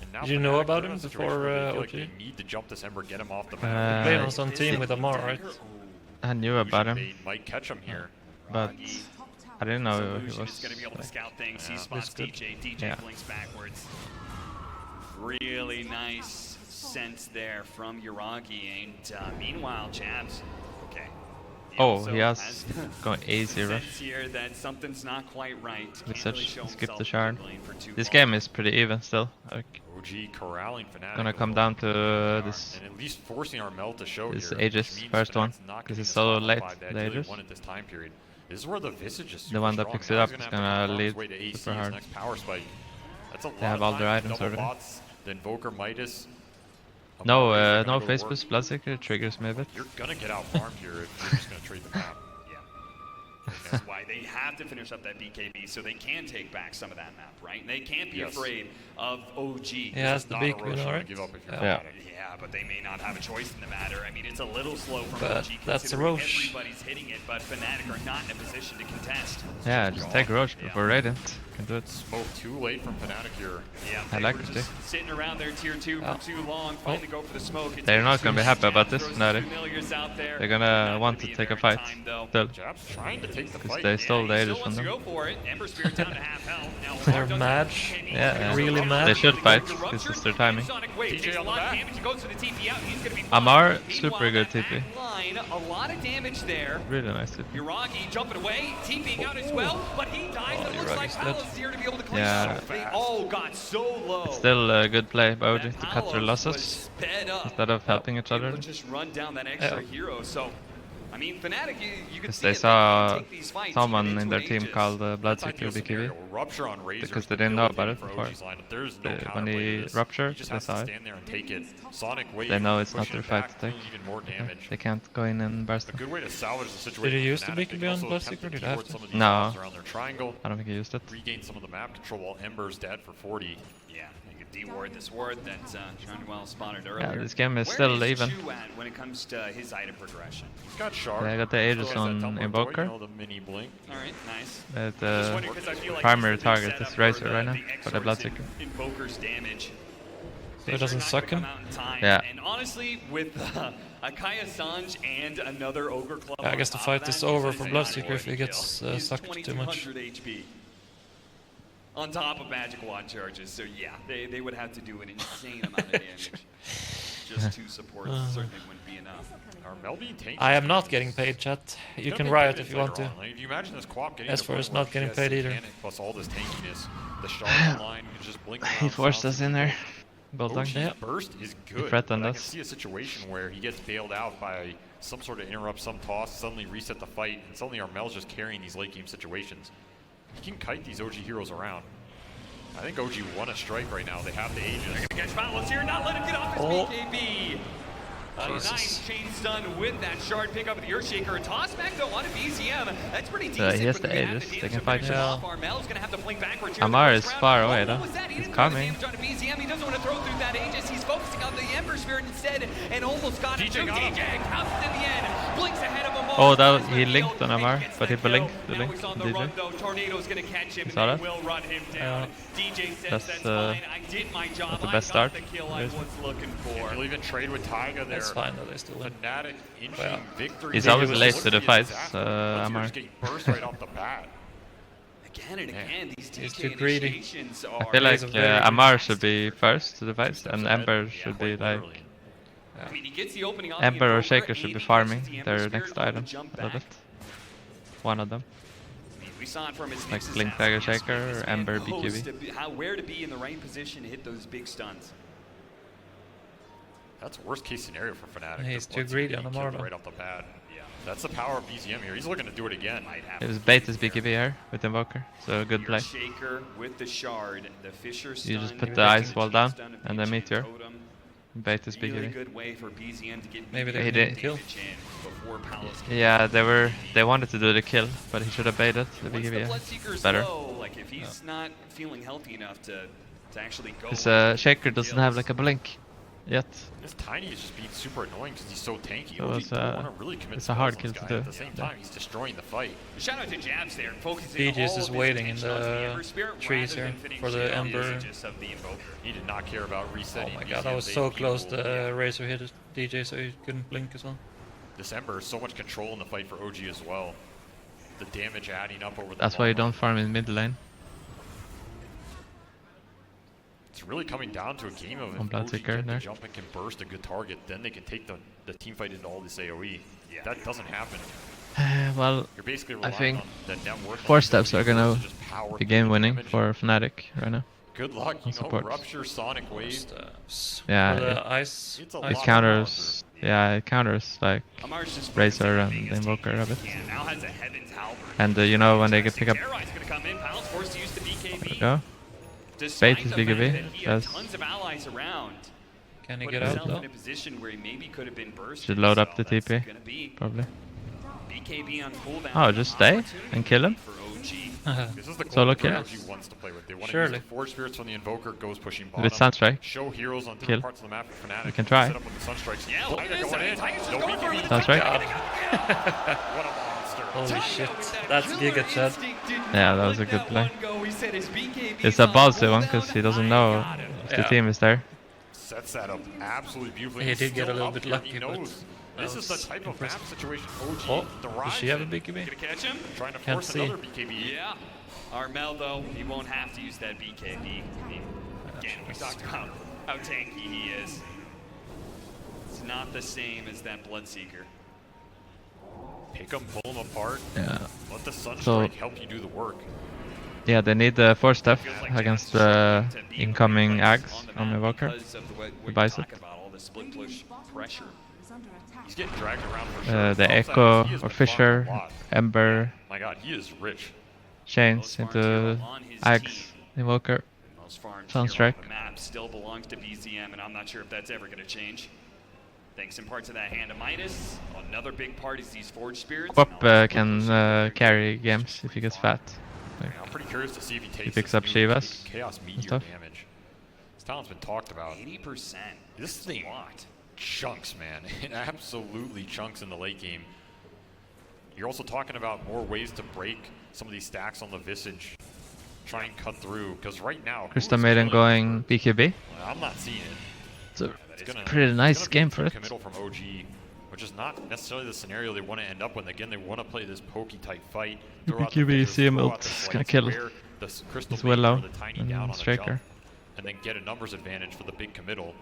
S2: And now
S4: Did you know
S2: Fnatic,
S4: about
S2: they're in
S4: him
S2: a situation
S4: before,
S2: where they feel
S4: OG?
S2: like they need to jump this Ember, get him off the map.
S4: Played on some team with Amar, right?
S3: I knew about him,
S2: They might catch him here.
S3: but I didn't know
S1: So
S3: he
S1: Lucian
S3: was
S1: is going to be able to
S3: like,
S1: scout things. He
S2: Yeah.
S1: spots
S4: That's good.
S1: DJ.
S3: Yeah.
S1: blinks backwards. Really nice sense there from Yuragi. And meanwhile, Jabs. Okay.
S3: Oh,
S1: also
S3: he has going easy rush.
S1: sense here that something's not quite right.
S3: With
S1: Can't
S3: such
S1: really show
S3: skip the
S1: himself
S3: shard.
S1: dribbling for too
S3: This
S1: long.
S3: game is pretty even still. Like,
S2: OG corralling Fnatic.
S3: gonna
S2: with
S3: come
S2: a
S3: down
S2: lot
S3: to
S2: of
S3: this.
S2: and at least forcing our melt to show
S3: This
S2: here,
S3: Aegis
S2: which means
S3: first one,
S2: Fnatic's not
S3: 'cause
S2: gonna
S3: it's
S2: be
S3: so
S2: spot on
S3: late,
S2: by
S3: the
S2: ideally
S3: Aegis.
S2: one at this time period. This is where the Visage is
S3: The one that
S2: super
S3: picks
S2: strong.
S3: it
S2: Now
S3: up
S2: he's
S3: is
S2: have
S3: gonna
S2: to farm his
S3: lead
S2: way to AC,
S3: super
S2: his
S3: hard.
S2: next power spike. That's a lot
S3: They have
S2: of
S3: all their
S2: time.
S3: items
S2: Double
S3: already.
S2: bots, the Invoker Midas.
S3: No,
S2: Amar is
S3: no
S2: gonna go to
S3: face
S2: work.
S3: boost Bloodseeker triggers me a bit.
S2: You're gonna get out farmed here if you're just gonna trade the map.
S1: Yeah. That's why they have to finish up that BKB so they can take back some of that map, right? And they can't be
S2: Yes.
S1: afraid of OG.
S4: Yeah, that's the
S2: Not
S4: big
S2: a
S4: win,
S2: Roshan to
S4: alright?
S2: give up if you're
S3: Yeah.
S2: Fnatic.
S1: Yeah, but they may not have a choice in the matter. I mean, it's a little slow from
S4: But
S1: OG
S4: that's a
S1: considering
S4: Roche.
S1: everybody's hitting it, but Fnatic are not in a position to contest.
S3: Yeah, just take Roche before Radiant. Can do it.
S2: Smoke too late from Fnatic here.
S1: Yeah,
S3: I
S1: they
S3: like
S1: were
S3: it,
S1: just sitting around there tier 2
S4: Oh.
S1: for too long, finally go for the smoke. It's
S3: They're not gonna be happy about this,
S1: Throws
S3: Fnatic.
S1: familiars out there.
S3: They're gonna
S1: Not
S3: want
S1: be
S3: to
S1: in
S3: take a
S1: there in
S3: fight
S1: time, though.
S3: still.
S2: Jab's trying to take the
S3: Because
S2: fight.
S3: they stole the
S1: he
S3: Aegis
S1: still
S3: from
S1: wants to
S3: them.
S1: go for it. Ember Spirit down to half health. Now,
S4: They're
S1: Mark doesn't
S4: mad.
S1: have any
S3: Yeah,
S4: really mad.
S3: They should fight.
S1: The
S3: This
S1: rupture,
S3: is their timing.
S1: Sonic Wave
S2: DJ
S1: takes a
S2: on the
S1: lot of
S2: back.
S1: damage. He goes for the TP out. He's gonna be fine.
S3: Amar,
S1: Meanwhile,
S3: super good
S1: that
S3: TP.
S1: back line, a lot of damage there.
S3: Really nice TP.
S1: Yuragi jumping away, TPing out as well, but he dies. It looks like
S4: Yuragi's dead.
S1: Palace here to be able to clean
S3: Yeah.
S1: up. They all got so low.
S3: Still a good play by OG
S1: that
S3: to cut their
S1: Palos was
S3: losses
S1: sped up.
S3: instead of helping each
S1: Able
S3: other.
S1: to just run down that extra
S4: Yeah.
S1: hero. So, I mean, Fnatic, you could
S3: Because
S1: see
S3: they
S1: it,
S3: saw
S1: can take these fights
S3: someone
S1: even
S3: in
S1: into
S3: their
S1: an
S3: team
S1: Aegis.
S3: called
S2: That's
S3: Bloodseeker
S2: ideal
S3: BKB.
S2: scenario. Rupture on Razor
S3: Because
S2: is
S3: they didn't know about
S2: debilitating
S3: it
S2: for
S3: before.
S2: OG's lineup. There's no
S3: When
S2: counterplay
S3: he
S2: to this.
S3: ruptured,
S2: He just
S3: they
S2: has to
S3: saw it.
S2: stand there and take it. Sonic Wave.
S3: They know it's not
S2: pushing
S3: their
S2: it
S3: fight
S2: back,
S3: to take.
S2: doing even more damage.
S3: They can't go in and burst
S2: A
S3: them.
S2: good way to salvage the situation.
S4: Did he
S2: for
S4: use the
S2: Fnatic.
S4: BKB
S2: They can
S4: on
S2: also
S4: Bloodseeker?
S2: attempt to
S4: Did he have
S2: keyword
S4: to?
S2: some of these
S3: No.
S2: mobs around their triangle.
S3: I don't think he used it.
S2: Regain some of the map control while Ember's dead for 40.
S1: Yeah, you could de-ward this ward that Charnwell spotted earlier.
S3: Yeah, this game is
S1: Where
S3: still
S1: is
S3: even.
S1: Chu at when it comes to his item progression?
S2: He's got Shard.
S3: Yeah, I got the
S2: Still
S3: Aegis
S2: has that
S3: on
S2: tumbler toy,
S3: Invoker.
S2: you know, the mini blink.
S1: All right, nice.
S3: But
S1: Just wondering 'cause I feel like
S3: primary
S1: he's the big
S3: target
S1: setup
S3: is
S1: for
S3: Razor
S1: the-
S3: right now
S1: the
S3: for the
S1: Exorc's
S3: Bloodseeker.
S1: Invoker's damage.
S4: So it doesn't
S1: Not
S4: suck
S1: gonna
S4: him?
S1: come out in time.
S3: Yeah.
S1: And honestly, with a Kaya Sanj and another Ogre Club
S4: I
S1: on
S4: guess the
S1: top
S4: fight
S1: of
S4: is
S1: that,
S4: over
S1: he's
S4: for
S1: a
S4: Bloodseeker if
S1: 940
S4: he gets
S1: kill. He's
S4: sucked too much.
S1: 2200 HP. On top of Magic Wand charges, so yeah, they would have to do an insane amount of damage. Just two supports certainly wouldn't be enough.
S2: Are Melby tanked?
S4: I am not getting paid, chat. You can riot if you want to.
S2: Like, if you imagine this co-op getting
S4: As
S2: to
S4: for
S2: the
S4: us
S2: point where
S4: not getting
S2: she has
S4: paid either.
S2: Satanic plus all this tankiness, the Shard line can just blink
S3: He
S2: around
S3: forced
S2: south.
S3: us in there. Bulldog.
S2: OG's
S4: Yeah.
S2: burst is good,
S3: threatened
S2: but I can
S3: us.
S2: see a situation where he gets bailed out by some sort of interrupt, some toss, suddenly reset the fight, and suddenly Armel's just carrying these late game situations. He can kite these OG heroes around. I think OG won a strike right now. They have the Aegis.
S1: Catch Palos here, not let him get off his
S4: Oh.
S1: BKB. A
S4: Jesus.
S1: nice chain stun with that shard pick up at the Earthshaker. A toss back though on a BZM. That's pretty decent.
S3: he has
S1: for
S3: the
S1: them to have
S3: Aegis.
S1: damage
S3: They can
S1: to
S3: fight
S1: finish
S3: him.
S1: him off. Armel's gonna have to blink backwards here.
S3: Amar
S1: in the
S3: is
S1: first
S3: far
S1: round.
S3: away,
S1: Oh,
S3: though.
S1: what was that? He
S3: He's
S1: didn't put his
S3: coming.
S1: damage onto BZM. He doesn't want to throw through that Aegis. He's focusing on the Ember Spirit instead, and almost got it.
S2: DJ got him.
S1: DJ counts in the end. Blinks ahead of him.
S3: Oh, that he linked on Amar, but he blinked the
S1: Now
S3: link
S1: he's on
S3: on
S1: the run
S3: DJ.
S1: though. Tornado's gonna catch him,
S3: You saw
S1: and
S3: that?
S1: they will run him down. DJ says
S3: That's,
S1: that's fine. I did my job.
S3: that's the
S1: I
S3: best
S1: got
S3: start.
S1: the kill I was looking for.
S2: You'll even trade with Taiga there.
S4: That's fine that they still win.
S2: Fnatic inching
S4: Well,
S2: victory.
S3: He's
S2: there.
S3: always
S2: It was
S3: late
S2: just
S3: to the
S2: looking
S3: fights,
S2: exactly.
S3: Amar.
S2: Just getting burst right off the bat.
S1: Again and again, these
S4: He's
S1: TK
S4: too greedy.
S1: initiations
S3: I
S1: are.
S3: feel like
S4: He's a very
S3: Amar
S4: good
S3: should be first to the fights, and Ember should be
S2: Quite
S3: like
S2: literally.
S1: I mean, he gets the opening on
S3: Ember
S1: the
S3: or
S1: Invoker,
S3: Shaker should be
S1: 80
S3: farming
S1: versus the Ember
S3: their
S1: Spirit
S3: next
S1: on the
S3: item.
S1: jump
S3: A little
S1: back.
S3: bit. One of them.
S1: I mean, we saw it from his
S3: Like
S1: Nexus
S3: Blink
S1: assassin
S3: Dagger
S1: yesterday.
S3: Shaker
S1: This
S3: or
S1: man
S3: Ember
S1: knows
S3: BQB.
S1: to be- where to be in the right position to hit those big stuns.
S2: That's worst case scenario for Fnatic.
S4: He's
S2: The
S4: too
S2: Blitz
S4: greedy
S2: getting
S4: on the
S2: killed
S4: Marvel.
S2: right off the bat.
S1: Yeah.
S2: That's the power of BZM here. He's looking to do it again.
S1: Might have
S3: It was
S1: to
S3: bait
S1: be
S3: his
S1: there.
S3: BKB here with Invoker, so good play.
S1: Shaker with the shard, the Fisher stun.
S3: You just put
S1: the
S3: the ice
S1: Cheese
S3: wall down,
S1: stun of
S3: and then
S1: BGM
S3: Meteor.
S1: Totem.
S3: Bait his
S1: Really
S3: BKB.
S1: good way for BZM to get
S4: Maybe
S1: BKB
S3: they
S4: didn't
S3: did.
S4: kill.
S1: damage in before Palace can
S3: Yeah, they wanted to do the kill, but he should have baited the
S1: Once the
S3: BKB.
S1: Bloodseeker's
S3: Better.
S1: low, like if he's not feeling healthy enough to actually go.
S3: Because Shaker doesn't have like a blink yet.
S2: This Tiny is just being super annoying because he's so tanky.
S3: So
S2: OG
S3: it's,
S2: don't want to really commit
S3: it's a hard
S2: spells on
S3: kill
S2: this
S3: to
S2: guy.
S3: do.
S2: At the same
S3: Yeah.
S2: time, he's destroying the fight.
S1: Shout out to Jabs there, focusing
S4: Aegis
S1: all
S4: is
S1: of his
S4: waiting in
S1: attention onto
S4: the
S1: Ember Spirit
S4: trees
S1: rather
S4: here
S1: than
S4: for the
S1: finishing off
S4: Ember.
S1: usages of the Invoker.
S2: He did not care about
S4: Oh
S2: resetting.
S4: my god, I
S2: BZM's
S4: was so
S2: AP
S4: close.
S2: pool.
S4: The Razor hit his DJ, so he couldn't blink as well.
S2: This Ember is so much control in the fight for OG as well. The damage adding up over the
S3: That's why you
S2: long
S3: don't farm in mid lane.
S2: It's really coming down to a game of
S3: On
S2: if OG
S3: Bloodseeker
S2: get the
S3: there.
S2: jump and can burst a good target, then they can take the team fight into all this AoE.
S1: Yeah.
S2: That doesn't happen.
S3: Well,
S2: You're basically
S3: I
S2: relying
S3: think
S2: on the network.
S3: four steps are gonna
S2: to just power
S3: be
S2: through
S3: game
S2: the
S3: winning
S2: damage.
S3: for Fnatic right now.
S2: Good luck, you know,
S3: support.
S2: Rupture, Sonic Wave.
S4: Steps.
S3: Yeah,
S4: For the
S3: it-
S4: ice.
S2: It's a
S4: ice
S2: lot
S3: It
S2: of
S3: counters, yeah, it counters like
S1: Amar's just
S3: Razor
S1: focusing on
S3: and
S1: being as
S3: Invoker
S1: tanky
S3: a bit.
S1: as he can. Now has a Heaven's Halberd.
S3: And you know when they get pick up,
S1: Terrorize gonna come in. Palace forced to use the BKB.
S3: go.
S1: Despite
S3: Bait his
S1: the fact
S3: BKB,
S1: that he had
S3: does-
S1: tons of allies around.
S4: Can he
S1: Put
S4: get out
S1: himself
S4: though?
S1: in a position where he maybe could have been bursted.
S3: Should load up
S1: so
S3: the
S1: that's
S3: TP.
S1: gonna be
S3: Probably.
S1: BKB on cooldown.
S3: Oh, just stay
S1: Opportunity
S3: and kill him?
S1: for OG.
S2: This is the
S3: Solo
S2: goal that
S3: kill.
S2: OG wants to play with. They want to
S4: Surely.
S2: use the Forge Spirits from the Invoker, goes pushing
S3: With
S2: bottom.
S3: Sunstrike.
S2: Show heroes on
S3: Kill.
S2: different parts of the map for Fnatic.
S3: You can try.
S2: Set up with the Sunstrikes.
S1: Yeah, look at
S2: Tiger
S1: this.
S2: going in.
S1: Tiger's just
S2: No
S1: going for it
S2: BKB.
S1: with
S3: Sounds
S1: the
S3: right.
S2: What a monster.
S4: Holy shit.
S1: With that
S4: That's
S1: killer
S4: Giga Chad.
S1: instinct, did
S3: Yeah,
S1: not
S3: that was a
S1: let
S3: good
S1: that
S3: play.
S1: one go. He said his BKB
S3: It's a
S1: on
S3: ballsy one
S1: cooldown.
S3: because he doesn't
S1: I
S3: know
S1: got him.
S3: if the
S4: Yeah.
S3: team is there.
S2: Sets that up absolutely beautifully.
S4: He
S2: He's
S4: did get a
S2: still
S4: little
S2: up
S4: bit
S2: here.
S4: lucky,
S2: He
S4: but
S2: knows.
S4: that
S2: This is the
S4: was
S2: type of map
S4: impressive.
S2: situation OG
S4: Oh,
S2: thrives
S4: does she have a
S2: in.
S4: BKB?
S1: Gonna catch him?
S2: Trying to
S4: Can't
S2: force
S4: see.
S2: another BKB.
S1: Yeah. Armel, though, he won't have to use that BKB. I mean, again, we talked about how tanky he is. It's not the same as that Bloodseeker.
S2: Pick them, pull them apart.
S3: Yeah.
S2: Let the Sunstrike
S3: So-
S2: help you do the work.
S3: Yeah, they need the 4-step
S1: Feels like
S3: against
S1: Jabs
S3: the
S1: struggling to be
S3: incoming
S1: the
S3: Ags
S1: presence
S3: on
S1: the
S3: the
S1: map
S3: Evoker.
S1: because of the way
S3: The
S1: you're
S3: bicep.
S1: talking about all the split push pressure.
S2: He's getting dragged around for sure.
S3: The
S2: Loves that.
S3: Echo
S2: He has
S3: or
S2: been farming
S3: Fisher,
S2: a lot.
S3: Ember,
S2: My god, he is rich.
S3: Chains
S1: Most farms
S3: into
S1: here on his
S3: Ags,
S1: team.
S3: Invoker.
S1: Most farms
S3: Sounds
S1: here on
S3: strike.
S1: the map still belongs to BZM, and I'm not sure if that's ever going to change. Thanks in part to that hand of Midas. Another big part is these Forge Spirits.
S3: Wop
S1: Now,
S3: can carry games if he gets fat. Like,
S2: I'm pretty curious to see if he takes
S3: picks
S2: this
S3: up
S2: new
S3: Shivas
S2: Chaos Meteor
S3: stuff.
S2: damage. His talent's been talked about.
S1: 80%.
S2: This
S1: That's
S2: thing
S1: a lot.
S2: chunks, man. It absolutely chunks in the late game. You're also talking about more ways to break some of these stacks on the Visage. Try and cut through, because right now, who
S3: Crystal
S2: is
S3: Maiden
S2: killing-
S3: going BKB.
S2: Well, I'm not seeing it.
S3: It's a
S2: It's gonna,
S3: pretty nice
S2: it's gonna be
S3: game
S2: a
S3: for it.
S2: committal from OG, which is not necessarily the scenario they want to end up with. Again, they want to play this pokey type fight. Throw out the
S3: BKB
S2: Visage,
S3: CM
S2: throw out
S3: ult
S2: the
S3: is
S2: slights,
S3: gonna kill.
S2: wear the Crystal
S3: He's well
S2: Maiden or
S3: low
S2: the Tiny
S3: and
S2: down on the
S3: Striker.
S2: jump, and then get a numbers advantage for the big committal.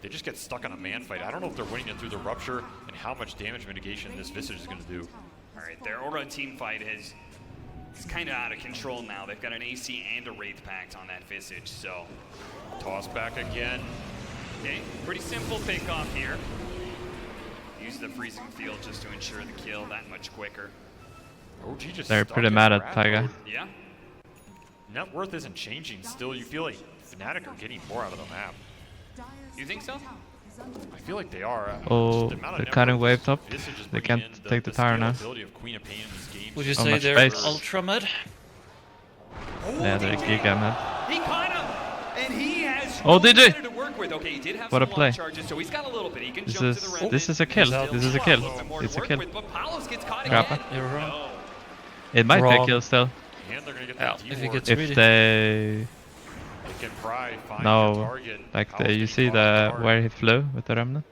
S2: They just get stuck on a man fight. I don't know if they're winning it through the Rupture and how much damage mitigation this Visage is going to do.
S1: All right, their Aura team fight is kind of out of control now. They've got an AC and a Wraith Pact on that Visage, so
S2: Toss back again.
S1: okay, pretty simple pick-off here. Use the freezing field just to ensure the kill that much quicker.
S2: OG just
S3: They're
S2: stuck
S3: pretty
S2: in
S3: mad at
S2: rat
S3: Taiga.
S2: mode.
S1: Yeah,
S2: Net worth isn't changing. Still, you feel like Fnatic are getting more out of the map.
S1: you think so?
S2: I feel like they are.
S3: Oh,
S2: Just the amount of
S3: they're
S2: net
S3: cutting
S2: worth
S3: wave top.
S2: Visage is
S3: They
S2: bringing
S3: can't
S2: in
S3: take the tower now.
S2: scalability of Queen of Pain in these games.
S4: Would you
S3: So
S4: say
S3: much
S4: they're
S3: space.
S4: ultra mad?
S3: Yeah, they're Giga mad.
S1: He caught him, and he has
S3: Oh,
S1: no
S3: DJ!
S1: better to work work with. Okay, he did have
S3: What a
S1: some
S3: play.
S1: launch charges, so he's got a little bit. He can
S3: This
S1: jump to the
S3: is
S1: remnant.
S3: this is a kill. This is a kill.
S1: More
S3: It's
S1: to
S3: a
S1: work
S3: kill.
S1: with, but Palos gets caught
S3: Grappa.
S1: again.
S4: You're wrong.
S1: No.
S3: It might be a
S4: Wrong.
S3: kill still.
S2: And they're gonna get
S4: Yeah,
S2: the
S4: if he
S2: D-ward.
S4: gets
S3: If
S4: Really?
S3: they
S2: They can pry, find
S3: no,
S2: the target.
S3: like
S2: Palos
S3: you
S2: getting
S3: see
S2: caught off
S3: the
S2: guard.
S3: where he flew with the remnant.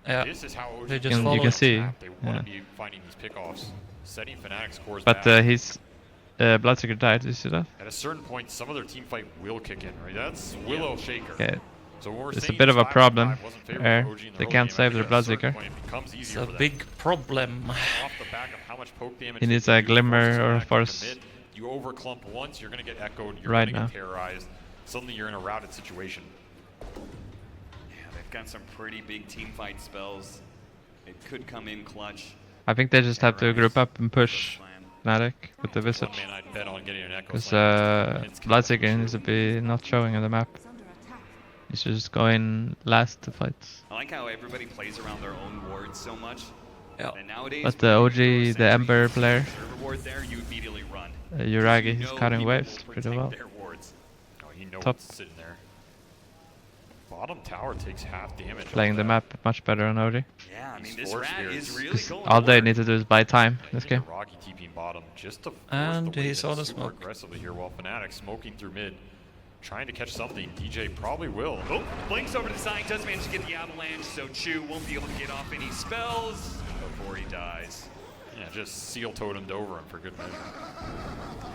S4: Yeah.
S2: This is how
S4: They
S2: OG
S4: just
S3: You
S4: follow
S3: can
S4: it.
S3: see.
S2: They want
S3: Yeah.
S2: to be finding these pickoffs, setting Fnatic scores
S3: But
S2: back.
S3: he's Bloodseeker died. Did you see that?
S2: At a certain point, some of their team fight will kick in, right? That's Willow Shaker.
S3: Okay.
S2: So when we're
S3: It's a
S2: saying
S3: bit of a
S2: 5-5
S3: problem
S2: wasn't favorable
S3: where
S2: for OG in the
S3: they
S2: early
S3: can't
S2: game,
S3: save
S2: I
S3: their
S2: think at a certain
S3: Bloodseeker.
S2: point it becomes
S4: It's
S2: easier
S4: a
S2: for them.
S4: big problem.
S2: Off the back of how much poke damage
S3: He
S2: they
S3: needs
S2: can
S3: a
S2: do,
S3: glimmer
S2: forces
S3: or
S2: Fnatic to
S3: force.
S2: commit. You overclump once, you're going to get echoed, you're
S3: Right
S2: going to
S3: now.
S2: get terrorized. Suddenly you're in a routed situation.
S1: Yeah, they've got some pretty big team fight spells. It could come in clutch.
S3: I think they just have to group up and push Fnatic with the
S2: One
S3: Visage.
S2: man I'd bet on getting an echo.
S3: Because
S2: slam. It's
S3: Bloodseeker needs to be not showing on the map. He should just go in last to fights.
S1: I like how everybody plays around their own wards so much.
S4: Yeah.
S1: And nowadays,
S3: But the
S1: when you
S3: OG,
S1: throw a
S3: the
S1: sentry
S3: Ember
S1: into the
S3: player,
S1: server ward there, you immediately run.
S3: Yuragi,
S1: You
S3: he's
S1: know
S3: cutting
S1: people
S3: waves
S1: will
S3: pretty
S1: protect
S3: well.
S1: their wards.
S2: Oh, he knows
S3: Top.
S2: what's sitting there. Bottom tower takes half damage.
S3: Playing
S2: off
S3: the
S2: that.
S3: map much better on OG.
S1: Yeah, I mean,
S2: These
S1: this
S2: force
S1: rat is
S2: spirits.
S1: really
S3: 'Cause
S1: going
S3: all
S1: to
S3: they
S1: work.
S3: need to do is buy time
S2: I
S3: this
S2: think
S3: game.
S2: Rocky TPing bottom just to force
S4: And
S2: the
S4: he
S2: wave
S4: saw the
S2: super
S4: smoke.
S2: aggressively here while Fnatic smoking through mid. Trying to catch something. DJ probably will.
S1: Oh, blinks over to the side, does manage to get the avalanche, so Chu won't be able to get off any spells before he dies.
S2: Yeah, just seal totemed over him for good measure.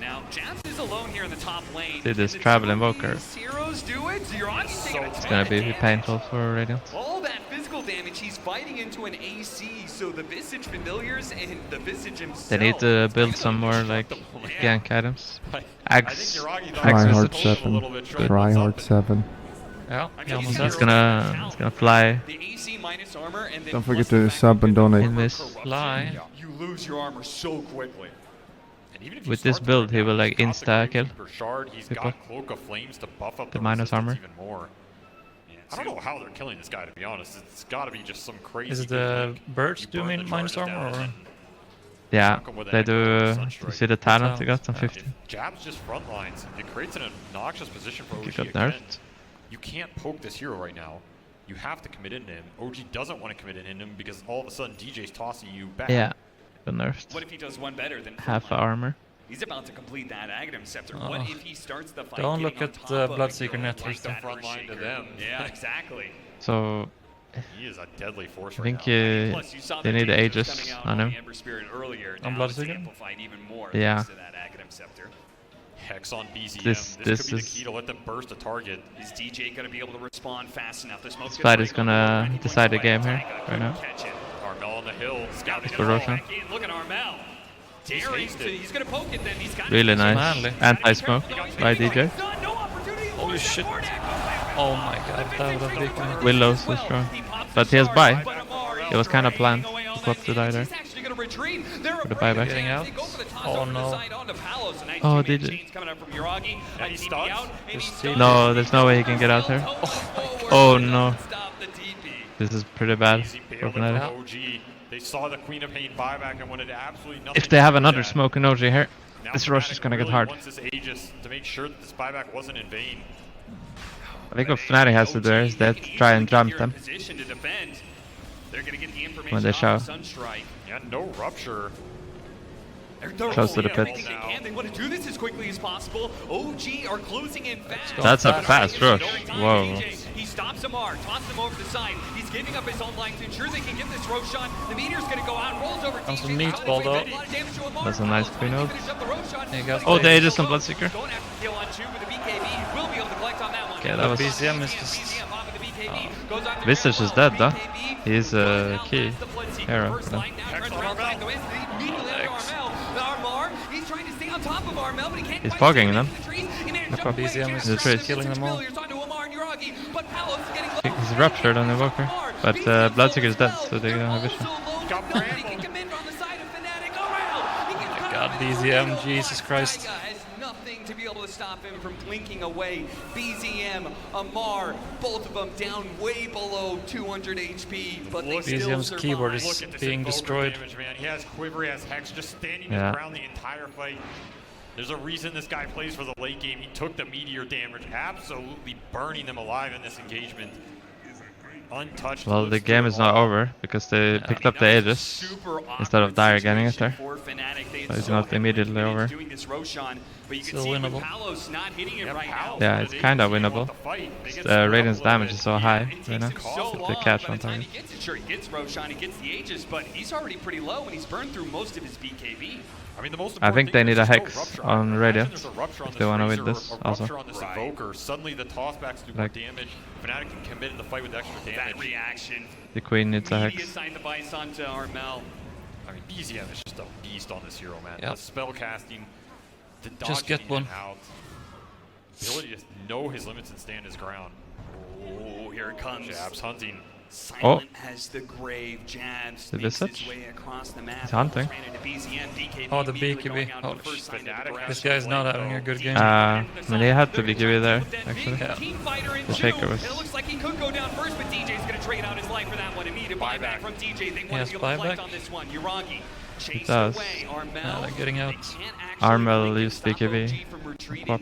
S1: Now, Jabs is alone here in the top lane.
S3: See this
S1: Can the
S3: travel
S1: two of
S3: invoker.
S1: these heroes do it? Zeragi's taking a
S3: It's
S1: ton
S3: gonna
S1: of
S3: be
S1: damage.
S3: painful for Radiant.
S1: All that physical damage, he's fighting into an AC, so the Visage familiars and the Visage himself.
S3: They need to build
S1: is
S3: some more like
S1: indestructible.
S3: gank items.
S2: I think
S3: Axe,
S2: Yuragi thought
S3: Axe
S2: he was
S5: Tryhard
S3: Visage.
S2: told him a
S5: 7.
S2: little bit, showing
S5: Tryhard
S2: what's up.
S5: 7.
S4: Yeah,
S1: I
S4: he
S1: mean,
S4: almost
S1: he's
S4: has
S3: It's gonna fly.
S1: The AC minus armor, and then
S5: Don't
S1: plus
S5: forget
S1: the
S5: to
S1: fact
S5: sub
S1: that
S5: and
S1: the
S5: donate.
S1: armor
S3: In this
S1: corruption,
S4: fly.
S1: You lose your armor so quickly.
S2: And even if you
S3: With this
S2: start
S3: build,
S2: to
S3: he
S2: run
S3: will
S2: down,
S3: like
S2: he's got the
S3: insta kill
S2: Gravekeeper shard, he's
S3: people.
S2: got Cloak of Flames to buff up
S3: The
S2: the
S3: minus
S2: resistance
S3: armor.
S2: even more. I don't know how they're killing this guy, to be honest. It's got to be just some crazy.
S4: Is it
S2: good
S4: the
S2: link.
S4: birds
S2: You burn
S4: doing
S2: the
S4: minus
S2: charges
S4: armor
S2: down
S4: or?
S2: and
S3: Yeah,
S2: Knock 'em with an
S3: they
S2: echo
S3: do.
S2: or
S3: You
S2: sunstrike.
S3: see the talent they got on
S4: Yeah.
S3: 50.
S2: If Jab's just front lines, it creates an obnoxious position for
S3: He
S2: OG
S3: got
S2: again.
S3: nerfed.
S2: You can't poke this hero right now. You have to commit into him. OG doesn't want to commit into him because all of a sudden DJ's tossing you back.
S3: Yeah, got nerfed.
S1: What if he does one better than
S3: Half
S1: Frontline?
S3: armor.
S1: He's about to complete that Aghanim Scepter. What
S4: Oh.
S1: if he starts the fight
S4: Don't
S1: getting
S4: look
S1: on
S4: at
S1: top
S4: the
S1: of a
S4: Bloodseeker
S1: hero
S4: net
S1: like
S4: first.
S1: that
S2: Front line to
S1: Earthshaker?
S2: them.
S1: Yeah, exactly.
S3: So
S2: He is a deadly force
S3: I
S2: right
S3: think
S2: now.
S1: Plus, you saw
S3: they
S1: the
S3: need
S1: dangers
S3: Aegis
S1: coming out
S3: on him.
S1: the Ember Spirit earlier.
S4: On
S1: Now it's
S4: Bloodseeker?
S1: amplified even more
S3: Yeah.
S1: thanks to that Aghanim Scepter.
S2: Hex on BZM.
S3: This
S2: This could be the
S3: is-
S1: E
S2: key to let them burst a target.
S1: Is DJ going to be able to respond fast enough? The smoke
S3: This fight is gonna decide the game here, right now.
S2: Armel on the hill, scouting
S3: For
S2: it
S3: Roshan.
S2: all.
S1: Look at Armel. Daring
S2: hasted.
S1: to, he's going to poke it then. He's got
S3: Really nice.
S4: Manly.
S3: Anti-smoke by DJ.
S1: No opportunity.
S4: Holy shit. Oh my god, that would have been me.
S3: Willow's so strong. But he has buy. It was kind of planned. He popped to die there.
S1: For
S3: the buyback.
S4: Getting out. Oh, no.
S3: Oh, did it?
S2: And he stuns.
S3: No, there's no way he can get out here. Oh no. This is pretty bad
S2: Easy
S3: for
S2: bail from
S3: Fnatic.
S2: OG. They saw the Queen of Pain buyback and wanted absolutely nothing
S3: If they
S2: to
S3: have
S2: do with
S3: another
S2: that.
S3: smoke in OG here,
S2: Now
S3: this rush
S2: Fnatic
S3: is gonna get
S2: really
S3: hard.
S2: wants this Aegis to make sure that this buyback wasn't in vain.
S3: I think what Fnatic has to do is that try and jump them when they show.
S2: Yeah, no rupture.
S3: Close to the pit.
S1: They want to do this as quickly as possible. OG are closing in fast.
S3: That's a fast rush. Whoa.
S1: He stops Amar, tosses him over the side. He's giving up his own life to ensure they can get this Roshan. The meteor's going to go out, rolls over
S4: Comes
S1: DJ.
S4: some meatball, though.
S3: That's a nice clean out.
S4: He got
S3: Oh,
S4: the-
S3: they just some Bloodseeker.
S1: Going after the kill on Chu with the BKB. He will be able to collect on that one.
S3: Okay, that was.
S4: BZM is just...
S1: BZM off of the BKB. Goes on to
S3: Visage is
S1: Admiralbulldog.
S3: dead, though.
S1: BKB.
S3: He's a key
S1: That's the Bloodseeker.
S3: hero
S1: First
S3: for them.
S1: line now, turns around side the west. He immediately under Armel. Armar, he's trying to stay on top of Armel, but he can't
S3: He's
S1: quite
S3: fogging
S1: get
S3: them.
S1: into the trees. He managed to
S4: That's
S1: jump
S4: why
S1: away.
S4: BZM
S1: Jared
S4: is
S3: the trees.
S1: Sharp
S4: killing them all.
S1: familiars onto Amar and Yuragi, but Palos is getting low.
S3: He's ruptured on the Invoker, but Bloodseeker is dead, so they don't have vision.
S2: Got
S1: He can commit on the side of Fnatic. Around. He gets caught
S4: God,
S1: up in the
S4: BZM,
S1: middle.
S4: Jesus Christ.
S1: Saga has nothing to be able to stop him from blinking away. BZM, Amar, both of them down way below 200 HP, but they still
S4: BZM's
S1: survive.
S4: keyboard is
S2: Look at this
S4: being
S2: invoker
S4: destroyed.
S2: damage, man. He has Quiver, he has Hex, just standing
S3: Yeah.
S2: his ground the entire fight. There's a reason this guy plays for the late game. He took the meteor damage, absolutely burning them alive in this engagement. untouched.
S3: Well, the game is not over because they picked up the Aegis instead of Dire getting it there. So it's not immediately over.
S4: Still winnable.
S3: Yeah, it's kind of winnable. The Radiant's damage is so high right now. If they catch on target.
S1: He gets it, sure, he gets Roshan, he gets the Aegis, but he's already pretty low and he's burned through most of his BKB.
S2: I mean, the most
S3: I think they need a Hex
S2: rupture
S3: on Radiant
S2: Imagine there's a rupture on
S3: if they want to
S2: this
S3: win
S2: Razor,
S3: this
S2: a
S3: also.
S2: rupture on this Invoker. Suddenly the tossbacks do more damage. Fnatic can commit in the fight with extra damage.
S1: That reaction.
S3: The Queen needs a
S1: Immediate
S3: Hex.
S1: sign the Vice onto Armel.
S2: I mean, BZM is just a beast on this hero, man.
S4: Yep.
S2: The spell casting, the
S4: Just
S2: dodging
S4: get one.
S2: in and out, the ability to know his limits and stand his ground.
S1: Oh, here it comes.
S2: Jabs hunting.
S1: Silent has the grave. Jabs
S3: The
S1: makes
S3: Visage?
S1: his way across the map.
S3: He's hunting.
S1: Ran into BZM, BKB
S4: Oh, the
S1: immediately
S4: BKB.
S1: going out on
S4: Holy
S1: the first sign of the
S2: Fnatic
S1: grass.
S4: This guy's not having a good game.
S3: I mean, they had the BKB there, actually.
S4: Yeah.
S1: Team fighter in
S3: The
S1: two.
S3: Shaker was-
S1: It looks like he could go down first, but DJ's going to trade out his life for that one. Immediate buyback from DJ. They want
S4: Yes,
S1: to be able to flex
S4: buyback.
S1: on this one. Uragi chased
S3: does.
S1: away. Armel.
S4: Yeah, they're getting out.
S1: They can't actually
S3: Armel
S1: blink and
S3: leaves
S1: stop
S3: BKB.
S1: OG from retreating.
S3: Pop.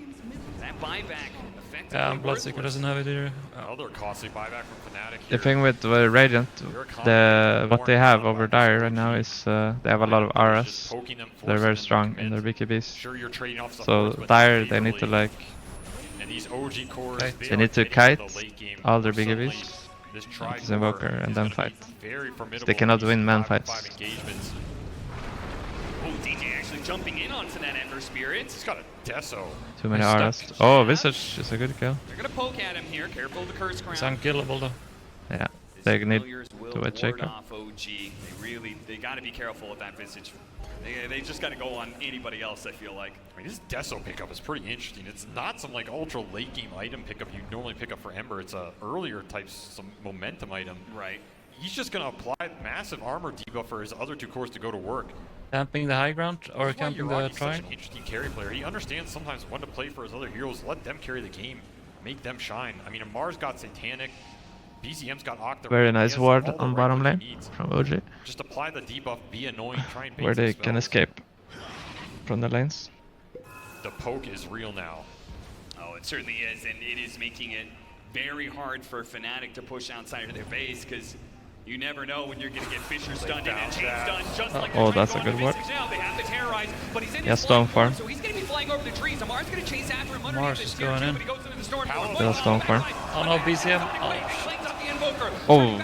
S1: That buyback effectively
S4: Yeah, Bloodseeker doesn't have it either.
S2: Another costly buyback from Fnatic
S3: The
S2: here.
S3: thing with Radiant, what they have over Dire right now is they have a lot of RS. They're very strong in their BKBs.
S2: Sure, you're trading off stuff
S3: So
S2: first, but
S3: Dire,
S2: just
S3: they need to
S2: evenly.
S3: like
S2: And these OG cores,
S4: Kite.
S3: They
S2: are
S3: need to
S2: getting
S3: kite
S2: into the late game.
S3: all their
S2: Suddenly,
S3: BKBs,
S2: this
S3: this Invoker, and
S2: is
S3: then
S2: gonna
S3: fight.
S2: be very formidable
S3: They cannot
S2: in
S3: win
S2: these
S3: man
S2: 5v5
S3: fights.
S2: engagements.
S1: Oh, DJ actually jumping in onto that Ember Spirit.
S2: He's got a Deso.
S3: Too many
S4: He's
S3: RS.
S1: stuck.
S3: Oh, Visage is a good kill.
S1: They're going to poke at him here. Careful of the curse crown.
S4: It's unkillable though.
S3: Yeah,
S1: His
S3: they need
S1: familiars will
S3: to
S1: ward
S3: check
S1: off OG. They got to be careful with that Visage. They just got to go on anybody else, I feel like.
S2: I mean, this Deso pickup is pretty interesting. It's not some like ultra late game item pickup you normally pick up for Ember. It's a earlier type, some momentum item.
S1: Right.
S2: He's just gonna apply massive armor debuff for his other two cores to go to work.
S4: Camping the high ground or
S2: That's why
S4: camping the
S2: Uragi's such
S4: triangle.
S2: an interesting carry player. He understands sometimes when to play for his other heroes. Let them carry the game, make them shine. I mean, Amar's got Satanic, BZM's got Octa.
S3: Very nice
S2: He has
S3: ward
S2: all the
S3: on
S2: right
S3: bottom
S2: moves
S3: lane
S2: he needs.
S3: from OG,
S2: Just apply the debuff, be annoying, try and bait
S3: where
S2: some
S3: they can
S2: spells.
S3: escape from the lanes.
S2: The poke is real now.
S1: Oh, it certainly is, and it is making it very hard for Fnatic to push outside of their base because you never know when you're going to get Fisher stunned in and Chain stunned just like
S3: Oh,
S1: they're
S3: that's
S1: trying
S3: a
S1: to
S3: good
S1: go on
S3: ward.
S1: the Visage now. They have to terrorize, but he's in
S3: Yeah,
S1: his
S3: Stone
S1: flying
S3: farm.
S1: so he's going to be flying over the trees. Amar's going to chase after him underneath
S4: Mars
S1: the
S4: is
S1: spear
S4: going
S1: too,
S4: in.
S1: but he goes into the storm.
S3: They'll Stone farm.
S4: Oh no, BZM.
S3: Oh.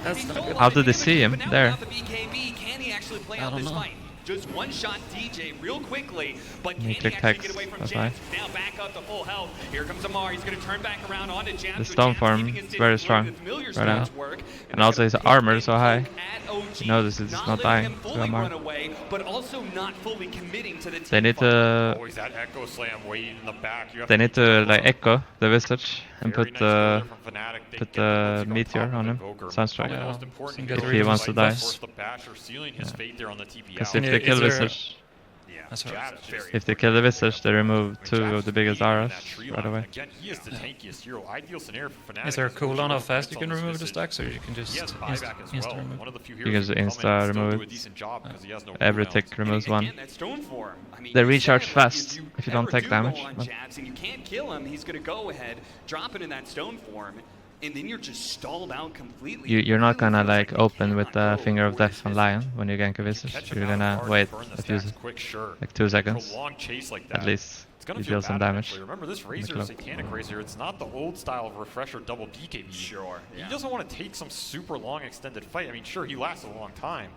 S4: That's not good.
S3: How did they see him there?
S1: Can he actually play
S4: I
S1: out
S4: don't
S1: this
S4: know.
S1: fight? Just one shot DJ real quickly, but can
S3: He
S1: he
S3: clicked
S1: actually
S3: Hex,
S1: get away from
S3: that's
S1: Jams? Now back up to full health. Here comes Amar. He's going to turn back around onto Jams.
S3: The
S1: so
S3: Stone
S1: Jams
S3: farm
S1: keeping his
S3: is very
S1: distance,
S3: strong
S1: the familiar
S3: right now.
S1: stones work,
S3: And also his
S1: they're
S3: armor is so
S1: taking
S3: high.
S1: poke at OG,
S3: You notice it's not
S1: letting
S3: dying
S1: him
S3: to
S1: fully
S3: Amar.
S1: run away, but also not fully committing to the
S3: They
S1: team
S3: need
S1: fight.
S3: to
S2: Always that Echo Slam waiting in the back. You have
S3: they need
S2: be
S3: to
S2: careful.
S3: like echo the Visage and
S2: Very
S3: put
S2: nice builder from Fnatic. They
S3: put
S2: get
S3: the
S2: Bloodseeker
S3: meteor
S2: top of
S3: on him,
S2: Invoker.
S3: Sunstrike.
S2: Probably
S4: Yeah.
S2: most important
S4: Some
S2: here
S4: get
S2: is
S4: rid of
S3: wants to
S2: like
S3: die.
S2: force the Basher, sealing his fate there on the TP
S3: Because
S2: out.
S3: if they
S4: Is
S3: kill
S4: there-
S3: Visage,
S1: Yeah,
S4: That's right.
S2: Jabs just-
S3: if they kill the Visage, they remove
S2: I mean,
S3: two
S2: Jabs
S3: of the
S2: is
S3: biggest
S2: beating in
S3: RS
S2: that tree
S3: right
S2: line.
S3: away.
S2: Again, he is the tankiest hero. Ideal scenario for Fnatic.
S4: Is there a
S2: is
S4: cooldown how
S2: Visage
S4: fast you
S2: on
S4: can
S2: this
S4: remove the
S2: Visage.
S4: stacks, or you can just
S2: He has
S4: insta
S2: buyback as well.
S4: remove?
S2: One of the few
S3: You
S2: heroes
S3: can
S2: who
S3: just
S2: come in and
S3: insta
S2: still
S3: remove
S2: do a
S3: it.
S2: decent job because he has no
S3: Every
S2: cooldowns.
S3: tick removes
S1: and
S3: one.
S1: again, that stone form. I mean,
S3: They
S1: you
S3: recharge
S1: said, like,
S3: fast if you don't
S1: ever
S3: take
S1: do
S3: damage,
S1: go on
S3: but-
S1: Jabs and you can't kill him, he's going to go ahead, drop it in that stone form, and then you're just stalled out completely.
S3: You're not
S1: Really
S3: gonna
S1: feels
S3: like
S1: you
S3: open with
S1: cannot
S3: the
S1: go
S3: finger of
S1: for
S3: death
S1: this
S3: on
S1: Visage.
S3: Lion when you gank a Visage.
S2: Catch him
S3: You're
S2: out
S3: gonna
S2: hard,
S3: wait
S2: burn the
S3: a few,
S2: stacks quick, sure.
S3: like 2 seconds
S2: Prolonged chase like that.
S3: at least.
S2: It's gonna
S3: You
S2: feel
S3: deal some
S2: bad
S3: damage.
S2: eventually. Remember, this Razor
S3: club.
S2: Satanic Razor, it's not the old style of Refresher double BKB.
S1: Sure, yeah.
S2: He doesn't want to take some super long extended fight. I mean, sure, he lasts a long time.